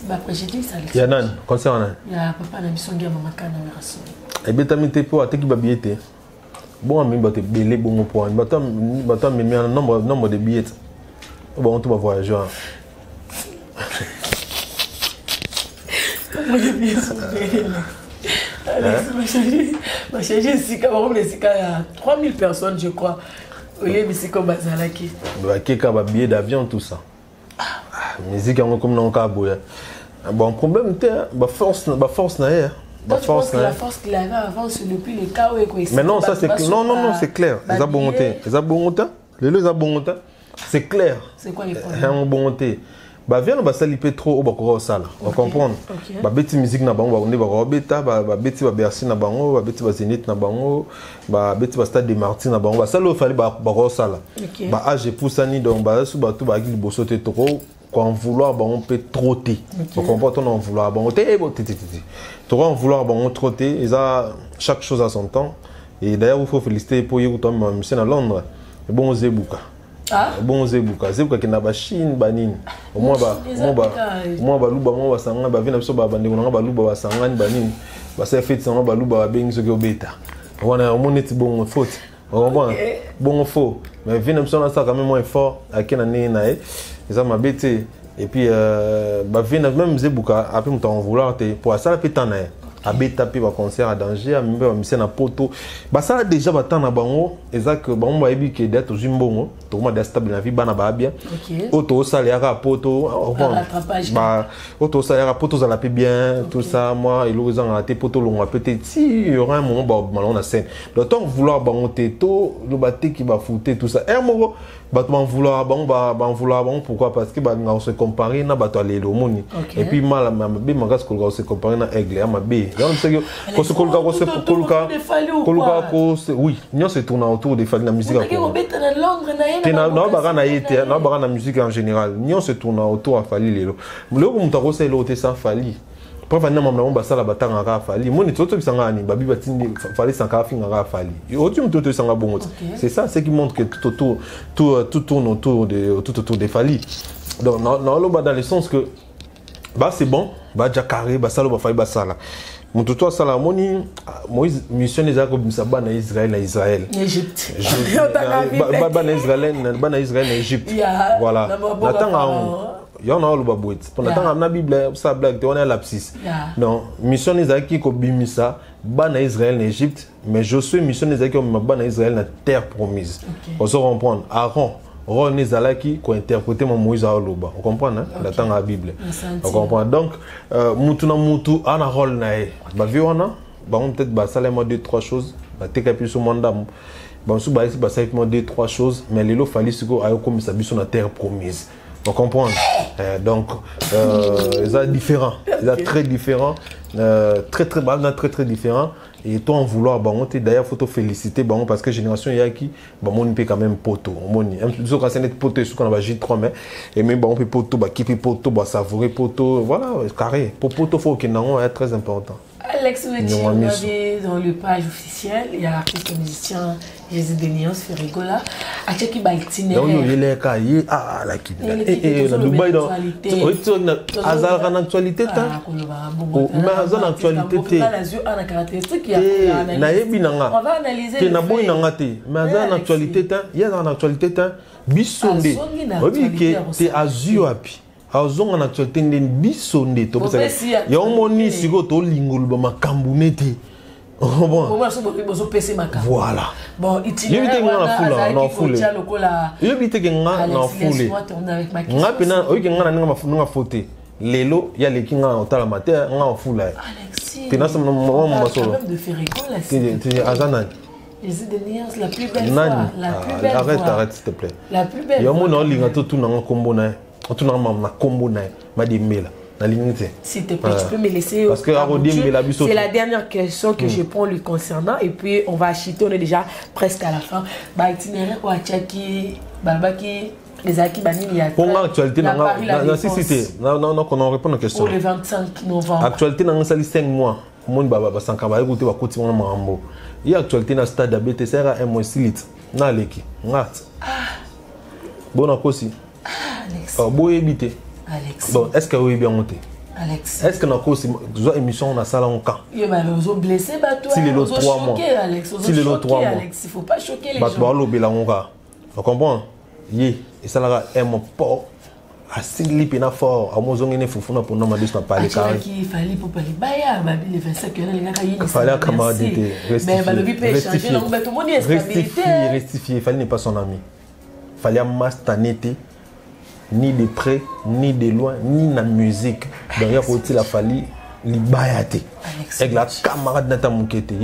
ba préjudice ça ya nan concert nan ya papa na bisongi ya mama kana wa raso et betamite po ateki ba billet té bon ami ba te belé bon point batam mais nombre de billets bon tout va voyager ma chérie, il y a 3000 personnes, je crois. Oui, mais c'est comme Bazalaki. Il y a un billet d'avion, tout ça. Musique, comme dans le cas. Bon, problème, la force, la force, la force qu'il avait avant, c'est depuis le cas où il mais non, ça c'est clair. Non, c'est clair. Les abontés. C'est clair. C'est quoi les problèmes? Bah viens ba sali pe trop au bakoro sala. On comprend. Ba beti musique na bango ba onde ba beta ba beti ba Bercy na bango, ba beti ba Zénith na bango, ba beti ba Stade des Martyrs na bango. Ba salo fallait ba bakoro sala. Ba age poussani donc ba su ba tout ba gi bosso te trop quand vouloir ba on peut trotter. On comprend on vouloir ba on te trop en vouloir ba on trotter et ça chaque chose à son temps. Et d'ailleurs il faut féliciter pour y toi monsieur à Londres. Et bon Zebuka. Bon Zebuka qui na ba Chine banine au moins ba luba moi ba sanga ba vina biso ba bande ko ba luba ba sanga ni banine ba ça fait sanga ba luba ba bengi so ko beta on mon net bon faute bon faux mais vina biso na ça quand même moins fort à qui na na et ça m'a bêté et puis ba vina même Zebuka après me t'en vouloir te pour ça la pétana a beta pe ba concert à danger a mbe ba na poto ba ça déjà ba temps na bango exact bango ba ebi ke d'être jimbongo to ma de stable na vie bana ba bien auto ça les ra poto ba auto ça les ra poto ça la pe bien tout ça moi et l'os en raté poto longa peut-être si il y aura un moment ba malon na scène le temps vouloir bango teto le baté qui va fouter tout ça un moment ba to vouloir bango ba vouloir bango pourquoi parce que ba nga se comparer na ba to aller le moni et puis mal ma be ma gas ko se comparer na aigle ma be donc c'est que ce oui nous se tourne autour des fans de la musique na musique en général nous se tourne autour à Fali lelo le ko mutako c'est l'autre sans Fali pour venir maman ba sala batanga ka Fali moni toto bisanga ni babi batindi Fali sanka finga ka Fali autre toto sanga bongo c'est ça c'est qui montre que tout tourne autour des Fali donc non dans le sens que bah c'est bon bah déjà carré bah sala ba Fali ba sala mon tuto sala moni Moïse mission les arabes ça na Israël Égypte na Israël na Égypte voilà natanga yo na lo babouet pendant temps na Bible ça blague on est lapsus non mission les arabes qui ko bimisa na Israël na Égypte mais Josué mission les arabes qui na Israël na terre promise on se comprendre Aaron Ron Nezalaki qui a interprété Moïse à Oloba. On comprend, hein? Dans la Bible. On comprend. Donc, Moutou na Moutou, on a un rôle naé. Bah, vu on a, bah, on peut-être, bah, ça les mots 2-3 choses. Bah, t'es capable sur mon dame. Bah, on sous bah, ça les mots 2-3 choses. Mais les lots fallait se go à comme ça, sur la terre promise. On comprend. Donc, ils sont différents. Ils sont très différents. Très différents. Et toi en vouloir d'ailleurs faut te féliciter parce que génération il y a qui on peut quand même poto on so quand c'est net poto ce qu'on va J3 mais et même on peut poto qui peut poto savourer poto voilà carré pour poto faut que non est très important. Alex dans le page officielle il y a l'artiste musicien Jésus de Niance Ferrigola à qui ba itinéraire donc il est caillé la qui et la Dubaï dans hasard en actualité mais hasard en actualité na yebi nanga on va analyser te na boy nanga te mais hasard en actualité il y a en actualité bisonde obi ke te azio api azonga na actualité ndeni bisonde to parce que ya omoni siko to lingolo ba makambu nete bon voilà bon itinéraire na foule yebite ke nga na foule nga pena oyi ke nga na nga fote lelo ya lekinga otala matin nga en foule pena sa maman masolo de Ferrigola tu azana Jésus de Niance la plus belle fois arrête s'il te plaît la plus belle ya mona linga to na kombo na to na kombo na ma di mela na limite s'il te plaît tu peux me laisser parce que c'est la dernière question que je prends lui concernant et puis on va chuter on est déjà presque à la fin bah itinéraire ou Achaki Balbaki les acquis banini ya pour l'actualité na cité non qu'on répond à la question pour le 25 novembre actualité na sali 5 mois mon baba basanka ba écouter ba koti mona mambo il actualité na stade ABT sera un mois silit na leki ngat bona kosi Alex boye bité Alex donc est-ce que vous bien monté Alex est-ce que na kosi zo émission on a ça là en camp il va nous blesser bah toi si les 3 mois si les 3 mois Alex il faut pas choquer les gens bah lo bela onga on comprend et ça là un mon port à sigli pena fort à mozongi ne fufuna pour non madis na parler carré qui fallait pour parler baya ba le 25 les gars il fallait camarade mais ba le vie peut changer donc tout le monde est stabilité rectifier fallait n'est pas son ami fallait mastanete ni de près ni de loin ni na musique donc il y a aussi la fallait libayate avec la camarade nata mukete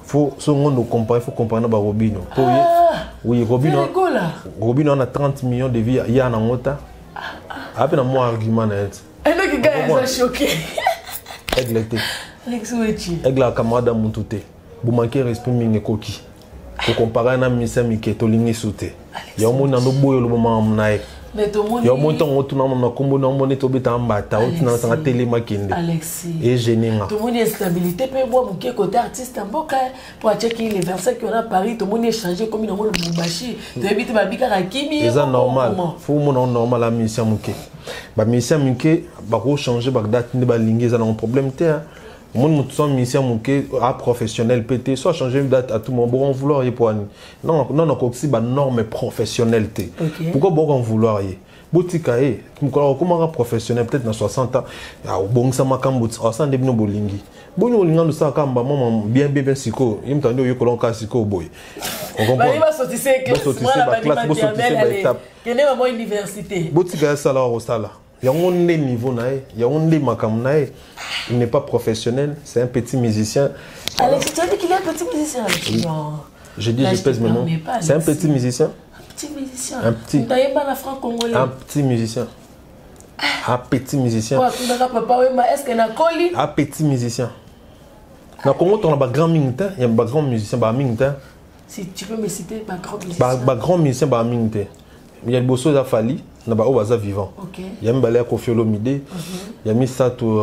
faut nous comparer faut comparer ba Robino oui Robino on a 30 millions de vies il y a en ngota Après, dans mon argument, un autre qui gagne, ça choqué. Aigle était. Alex Wechi. Aigle a camarade mon tout. Vous manquez respect, minge coquille. Pour comparer à un ministère qui est au ligne sauté. Il y a un monde dans le bois, le moment où mais tout le monde. Il y a un monde où on a combo dans mon état en bata, où on a télé maquinde. Alexis. Et gêné. Tout le monde est stabilité. Puis moi, mon côté artiste, en boca, pour checker les versets qu'on a à Paris, tout le monde est changé comme il y a le Moubachi. Tu habites ma bika à Kimi. C'est normal. Faut que mon normal la mission mouké. Bah mission mouké, bah ko changer bah date ne bah linger ça un problème té. Mon mouton mission mouké à professionnel PT soit changer date à tout mon bon vouloir y pour non comme si bah norme professionnelle té. Pourquoi bon vouloir y botika e comment professionnel peut-être dans 60 ans ah bon ça m'a comme bout ça ndebino bolingi bonyo linga no ça kamba maman bien siko il me tande yo kolonka siko boy on comprend bah il va sortir c'est classe moi la classe kene maman université botika ça là au sala il y a un niveau nae il y a un makam nae il n'est pas professionnel c'est un petit musicien. Alex tu as dit qu'il est un petit musicien? Non je dis je pèse mes mots c'est un petit musicien. Musicien. Un petit. Un petit musicien. Un petit musicien. Est-ce qu'il y a un colis? Un petit musicien. Dans le Congo, on a un grand musicien. Il y a un grand musicien. Si tu peux me citer un grand musicien. Un grand musicien. Il y a le bosso de Fali. Il y a un vivant. Il y a un balai Kofi Olomide. Il y a mis ça tout.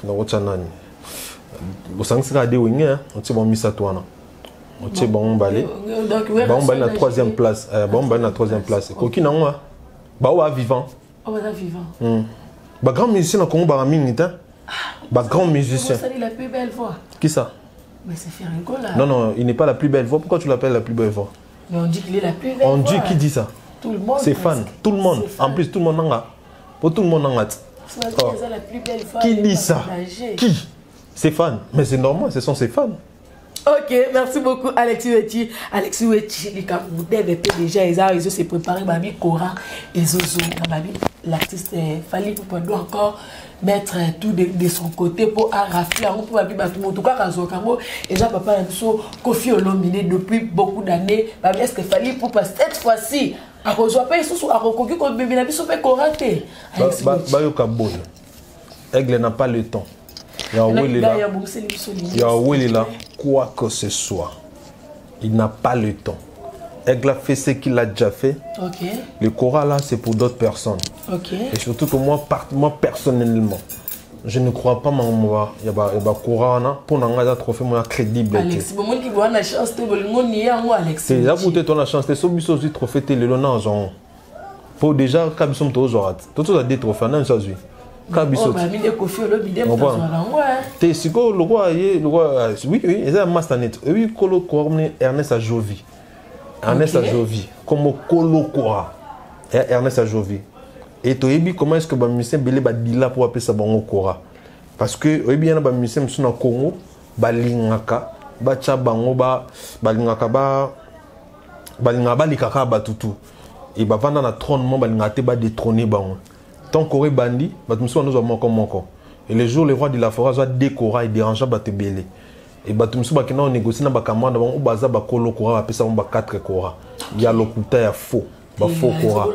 Dans le Tchanan. Au Sangsira de Wingé. On a mis ça tout. C'est bon, balai. Bon, balai na troisième place. Bon, balai na troisième place. Koki na moi. Bah, vivant. Oh, bah, vivant. Bah, grand musicien na Congo, bah, minita. Bah, grand musicien. C'est la plus belle voix. Qui ça? Mais c'est Ferrigo là. Non, non, il n'est pas la plus belle voix. Pourquoi tu l'appelles la plus belle voix? Mais on dit qu'il est la plus belle voix. On dit qui dit ça? Tout le monde. C'est fan. Tout le monde. En plus, tout le monde en a. Pour tout le monde en a. Qui dit ça? Qui? C'est fan. Mais c'est normal, ce sont ses fans. Ok, merci beaucoup Alexis Wechi. Alexis Wechi, les camoudés déjà, ils se préparé, Babi Cora et Zozo. L'artiste fallait pour encore mettre tout de son côté pour rafler, pour Babi en tout cas, Kazokambo, et déjà papa Anso, Kofi Olomide depuis beaucoup d'années. Babi, est-ce qu'il fallait pour passer cette fois-ci? À cause pas sous à recocu comme bébé Nabi Sopé Koraté. Bayoka Boy. Aigle n'a pas le temps. Yahweh est là, quoi que ce soit. Il n'a pas le temps. Aigle a fait ce qu'il a déjà fait. Le Cora là, c'est pour d'autres personnes. Et surtout que moi personnellement, je ne crois pas qu'il y a Cora pour un trophée crédible. Alex, bon qui voit la chance de Alex. C'est là pour te la chance de ce aussi trophée télé le pour déjà quand nous sommes tous aujourd'hui. Tout ça des trophées non ça oui. Kabiso. T'es si quoi le roi oui c'est un master net. Oui Kolo Korne Ernest Ajovi. Ernest Ajovi comme Kolo Kora. Ernest Ajovi. Et tu sais comment est-ce que le musicien belé ba dila pour appeler ça bon Kora. Parce que oui bien ba musicien sur na Congo ba lingaka ba chabango ba lingaka ba lingaba likaka ba tutu. Et ba vanda na trônement ba lingate ba détrôner ba. Tant qu'on bandi, nous avons encore. Et les jours, les rois de la forêt doivent décorer et déranger les belé. Et nous avons négocié dans les camarades, nous avons cora, après ça, on a 4 cora. Il y a le couteau, il y a faux. Faux cora.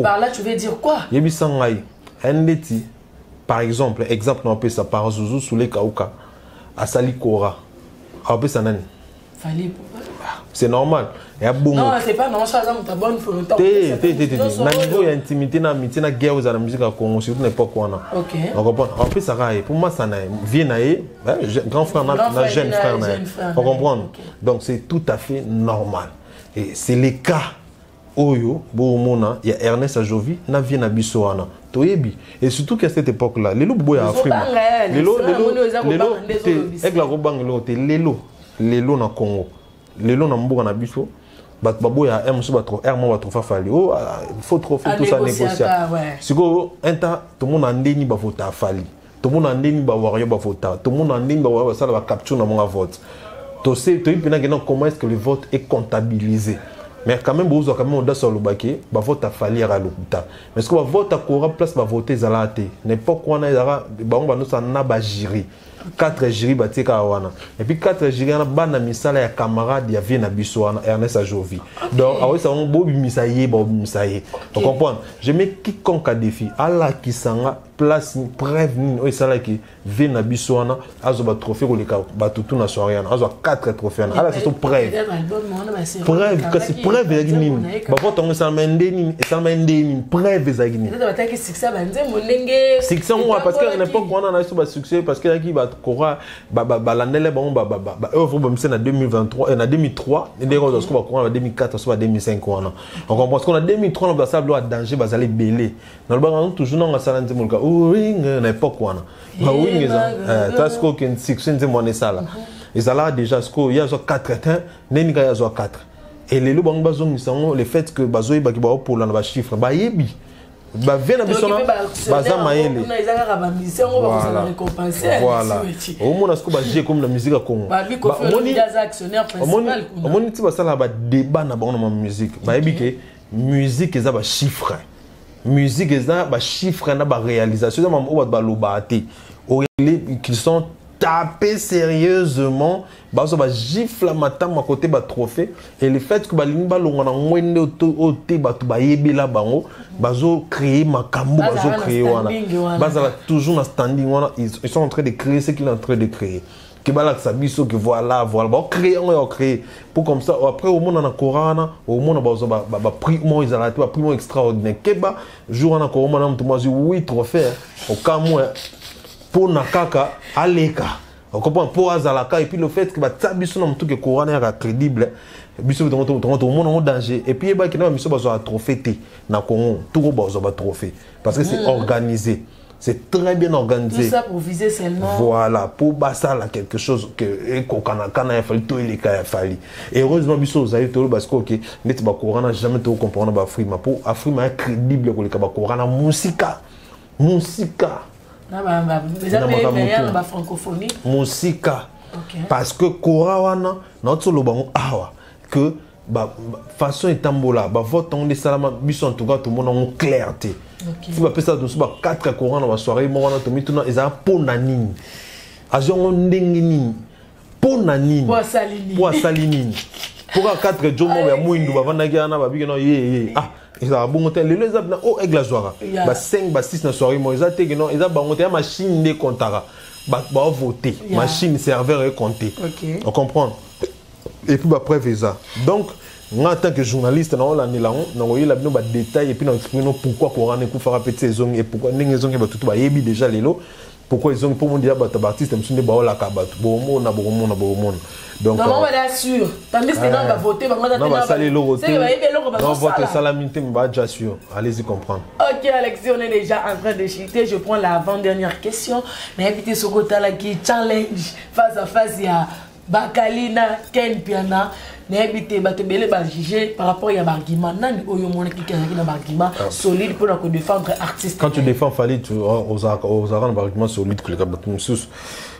Par là, tu veux dire quoi? Par exemple, on appelle ça par Zouzou sous les Kaouka. Asali cora. On appelle ça. C'est normal. Non, c'est pas normal, ça a bonne volonté. Dans niveau d'intimité, dans la guerre, dans la musique à Congo, surtout n'importe quoi. On comprend. En plus, ça va. Pour moi, ça vient grand frère, jeune frère. On comprend. Donc, c'est tout à fait normal. Et c'est le cas. Oyo, Boumona, il y a Ernest Ajovi, na vient à Bissoana. Toyebi. Et surtout qu'à cette époque-là, les loups boya Afrique. Les loups, les loups na Congo. Les lots n'ont pas biso, bah boya il faut trop faire tout ça négocier. Si go enta tout le monde a ndeni ba vote à Fali, tout le monde a ndeni ba wario ba vote, tout le monde a ndeni ba ça va capture dans mon vote. Tu sais, tu comment est-ce que le vote est comptabilisé. Mais quand même vous quand même on doit sur le baquet, ba vote à Fali à l'hôpital. Mais est-ce que va vote à Cora place va voter zalate. N'importe quoi na zara ba on va nous ça na ba gérer. 4 jury batika wana et puis 4 jury na bana misala ya camarade ya vie na biso wana Ernest Ajovi donc awe ça on bobi misaye tu comprends je mets quiconque à défi ala kisanga place preuve ni o sala ki vie na biso wana azo ba trophée ko leka batutu na soirée wana azo 4 trophées wana ala c'est preuve que c'est preuve ya nini ba voto on sala ndeni et sala ndeni preuve za nini succès moi parce que à l'époque on a eu succès parce que qui va Cora balandele bon œuvre bon c'est en 2023 en 2003 et des choses qu'on va Cora en 2004 soit 2005 on comprend parce qu'on a 2003 on va ça bloc danger va aller belé dans le bar toujours dans la salle de mulka wing à l'époque on a wing ça ce qu'on succès de mon ça là et ça là déjà ce qu'il y a 4 temps neni ka ya 4 et les lobang bazong ils le fait que bazoy ba ki ba pour la ba chiffre ba yebi ba vena bisona baza maele voilà au monde est-ce que ba j'ai comme la musique à Congo omoni ti basala ba débat na bango na musique ba yebi ke musique eza ba chiffre musique eza ba chiffre na ba réalisation za o ba lobate qui sont tapés sérieusement bazo ba gifle matam à côté ba trophée et le fait que ba lingba longa na mwende ote batu ba yebela bango bazo créer makambo bazo créer wana bazala toujours na standing wana ils sont en train de créer ce qu'ils sont en train de créer que bala sabiso que voilà ba créer on créer pour comme ça après au monde na Corana au monde bazo ba prix mo ils ont ba prix mo extraordinaire que ba jour na Corona na mtumazi 8 trophées au camouin pour nakaka aleka on comprend pour azalaka et puis le fait que ba tabiso na mtu ke Corona ya crédible biso tout le monde en danger et puis ba ki na biso bazo trophée té na Congo tout bazo ba trophée parce que c'est organisé. C'est très bien organisé. Tout ça pour viser seulement. Voilà, pour basa là quelque chose que quand il fallu tout les cas fallu. Et heureusement biso vous avez tout parce que OK, net ba Corona jamais tout comprendre ba Afrima pour Afrima est crédible ko le ba Corona musique. Na ba francophonie. Musique. Parce que Corona notre lo bango awa que ba façon etambola ba vote on des salama biso en tout cas tout le monde en clarté. Si vous ça tous 4 courants dans la soirée, moi on a tout tourner ils a ponanine. Ajon ndengini. Ponanine. Pour salinine. Pour 4 jours moi muindu ba vanda kiana ba bigeno ye. Ah, ils a bon hôtel les abna o egla soirée. Ba 5 ba 6 na soirée moi ils a tegeno ils a ba hôtel machine de comptara. Ba voter, machine serveur et compter. On comprend. Et puis ba preuve ça. Donc en tant que journaliste, on a eu la détail et puis on explique pourquoi Corona est faire petit saison et pourquoi les gens qui tout yebi déjà les lots pourquoi ils ont pour mon dire artiste me sunne ba la kabat bon na donc on va sûr tandis que on va voter on va saler le voter on vote salamité me va déjà sûr allez-y comprendre. OK Alexis, on est déjà en train de chuter, je prends la avant-dernière question mais invité Sokota là qui challenge face à face à Bakalina Ken Piana n'habité batebele ba juger par rapport à argument nani oyo mona ki na argument solide pour défendre artiste. Quand tu défends Fali tu aux arguments solides que les batumsus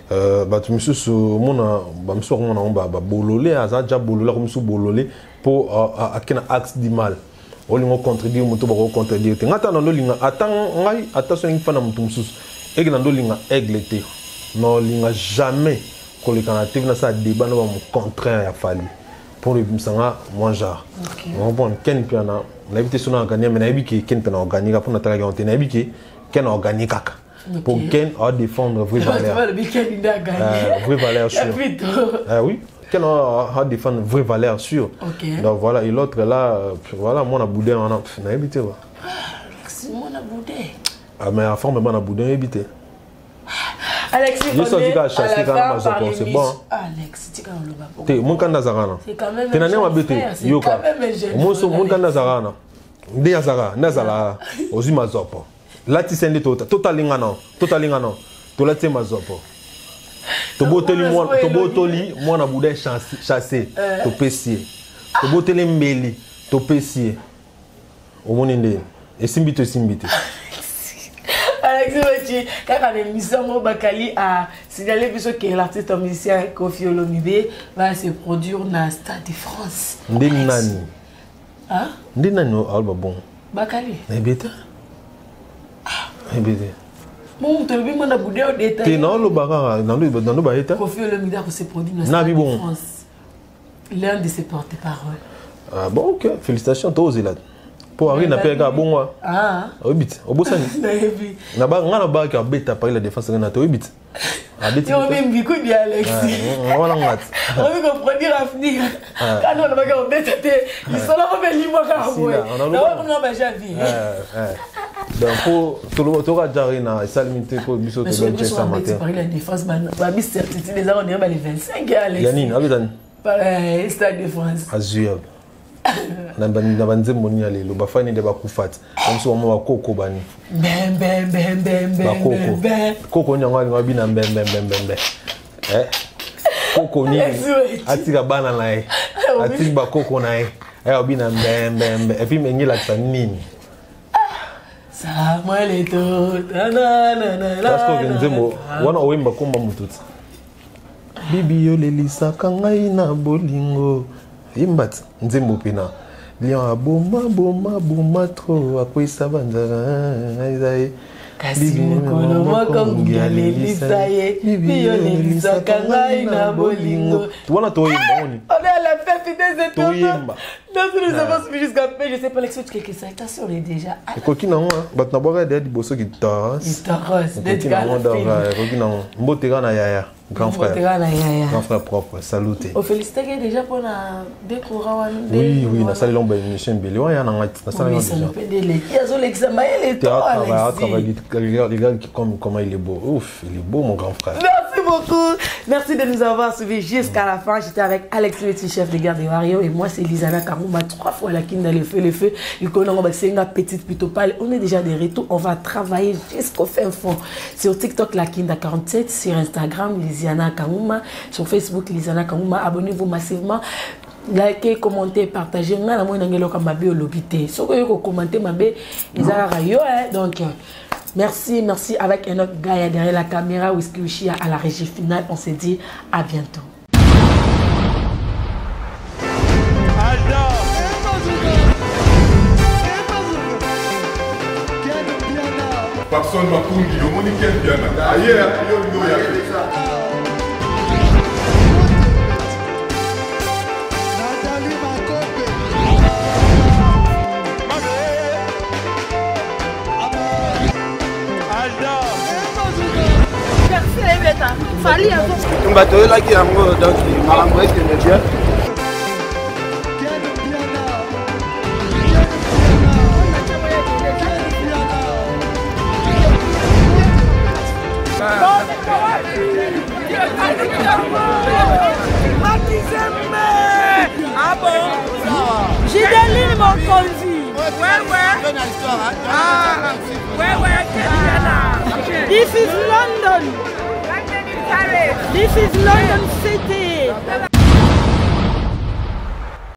batumsus mona bamso mona ba bololé azaja bololé comme sou bololé pour akena axe du mal olingo contredire muto ba contredire te ngata na lolinga ngai attention ngifana mutumsus egna lolinga aiglete no linga jamais ko le canative na sa débat no ba mu contraire ya Fali pour le Msanga Mwanja. On prend Ken Piana, l'invité sur a gagné, mais n'habite Ken Piana a gagné, pour notre gagné, n'habite Ken a gagné caca. Pour Ken a défendre vraie valeur. Vraie valeur sûre. Oui, Ken a défendre vraie valeur sûre. Donc voilà, et l'autre là, voilà, moi on a boudé, on a n'habite quoi. Moi on a boudé. Ah mais à forme on a boudé habité. Alexis, je suis à chasser quand même c'est bon. Alex, tu quand même le mon candidat Zarana. C'est quand même. Tu n'as pas bêté. Yoka. Mon candidat Zarana. Ndé Zara, Nazala, Ozima Zopo. Là tu sais totalingano. To la tema Zopo. To botoli moi na boudé chasser, to pessier. To boteli mbeli, to pessier. Au monende. Et simbito. Alexis, quand l'émission Bakali a signalé que l'artiste musicien Kofi Olomide va se produire dans le Stade de France. Ndinani. Hein? Ndinani alba bon. Bakali. Ebete. Mon tu le monde a boudé au détail. T'es non le bagarre dans le baïta. Kofi Olomide a ses produits dans la France. L'un de ses porte-paroles. Ah bon, ok. Félicitations, toi aussi là. Pour arriver à faire bon moi. Ah. Au bit. Au Bossani. Na ba ngana ba ka beta par la défense na to bit. Ah bit. Yo même biku bien Alexis. On va ngat. On veut comprendre l'avenir. Quand on va ka beta te, il sera pas venu moi ka boy. On a pas javi. Donc pour tout le monde jarina salimité pour biso to bien ça matin. Par la défense ba bis certitude les on est les 25 Alexis. Yanine, abidan. Pareil, Stade de France. Azur. Na banze moni ale lo bafani de bakufat. Comme si on m'a koko bani. Ben. Koko nyanga ngabi na ben. Koko ni atika bana nae. Atika ba koko nae. Obi na ben. Et puis mengi la tsanini. Ça moi les tout. Parce que nzemo wana owemba komba mututi. Bibi yo lelisa kangai na bolingo. Imbat nzembo pena. Lion aboma trop akwisa banzara aizae. Kasi mokolo moko ngialelisa ye. Bibi yo lelisa kangai na bolingo. Tuwana toyemba oni. On est à la fête des étoiles. Toyemba. Non, nous avons suivi jusqu'à peine, je sais pas l'expliquer quelques salutations, on est déjà. Et quoi qu'il en soit, bat na boire des bosso qui taras. Il taras, des gars. Mbotera na yaya, grand frère. Grand frère propre, saluté. On félicite déjà pour la décoration. Oui, na salle l'ombre émission belé. Ouais, na salle déjà. Il y a l'examen, il est travail, les gars comment il est beau. Ouf, il est beau mon grand frère. Merci beaucoup. Merci de nous avoir suivis jusqu'à la fin. J'étais avec Alex le chef de garde des Wario et moi c'est Lisana Karumba 3 fois la kin dans le feu. C'est une petite plutôt pâle. On est déjà de retour. On va travailler jusqu'au fin fond. Sur TikTok la Kinda 47, sur Instagram Lisana Karumba, sur Facebook Lisana Karumba. Abonnez-vous massivement. Likez, commentez, partagez. On a la moindre ngelo comme mabé au lobité. Si vous commentez mabé, ils a rayo donc. Merci avec un autre gars derrière la caméra, Whisky Ushia à la régie finale. On se dit à bientôt. Personne ne va conduire, on est quel bien. Ailleurs, Fali avant. On va te là qui a donc malamoué que le Dieu. Ah bon? J'ai des mon conduit. Ouais. Ah, ouais. This is London. This is London City.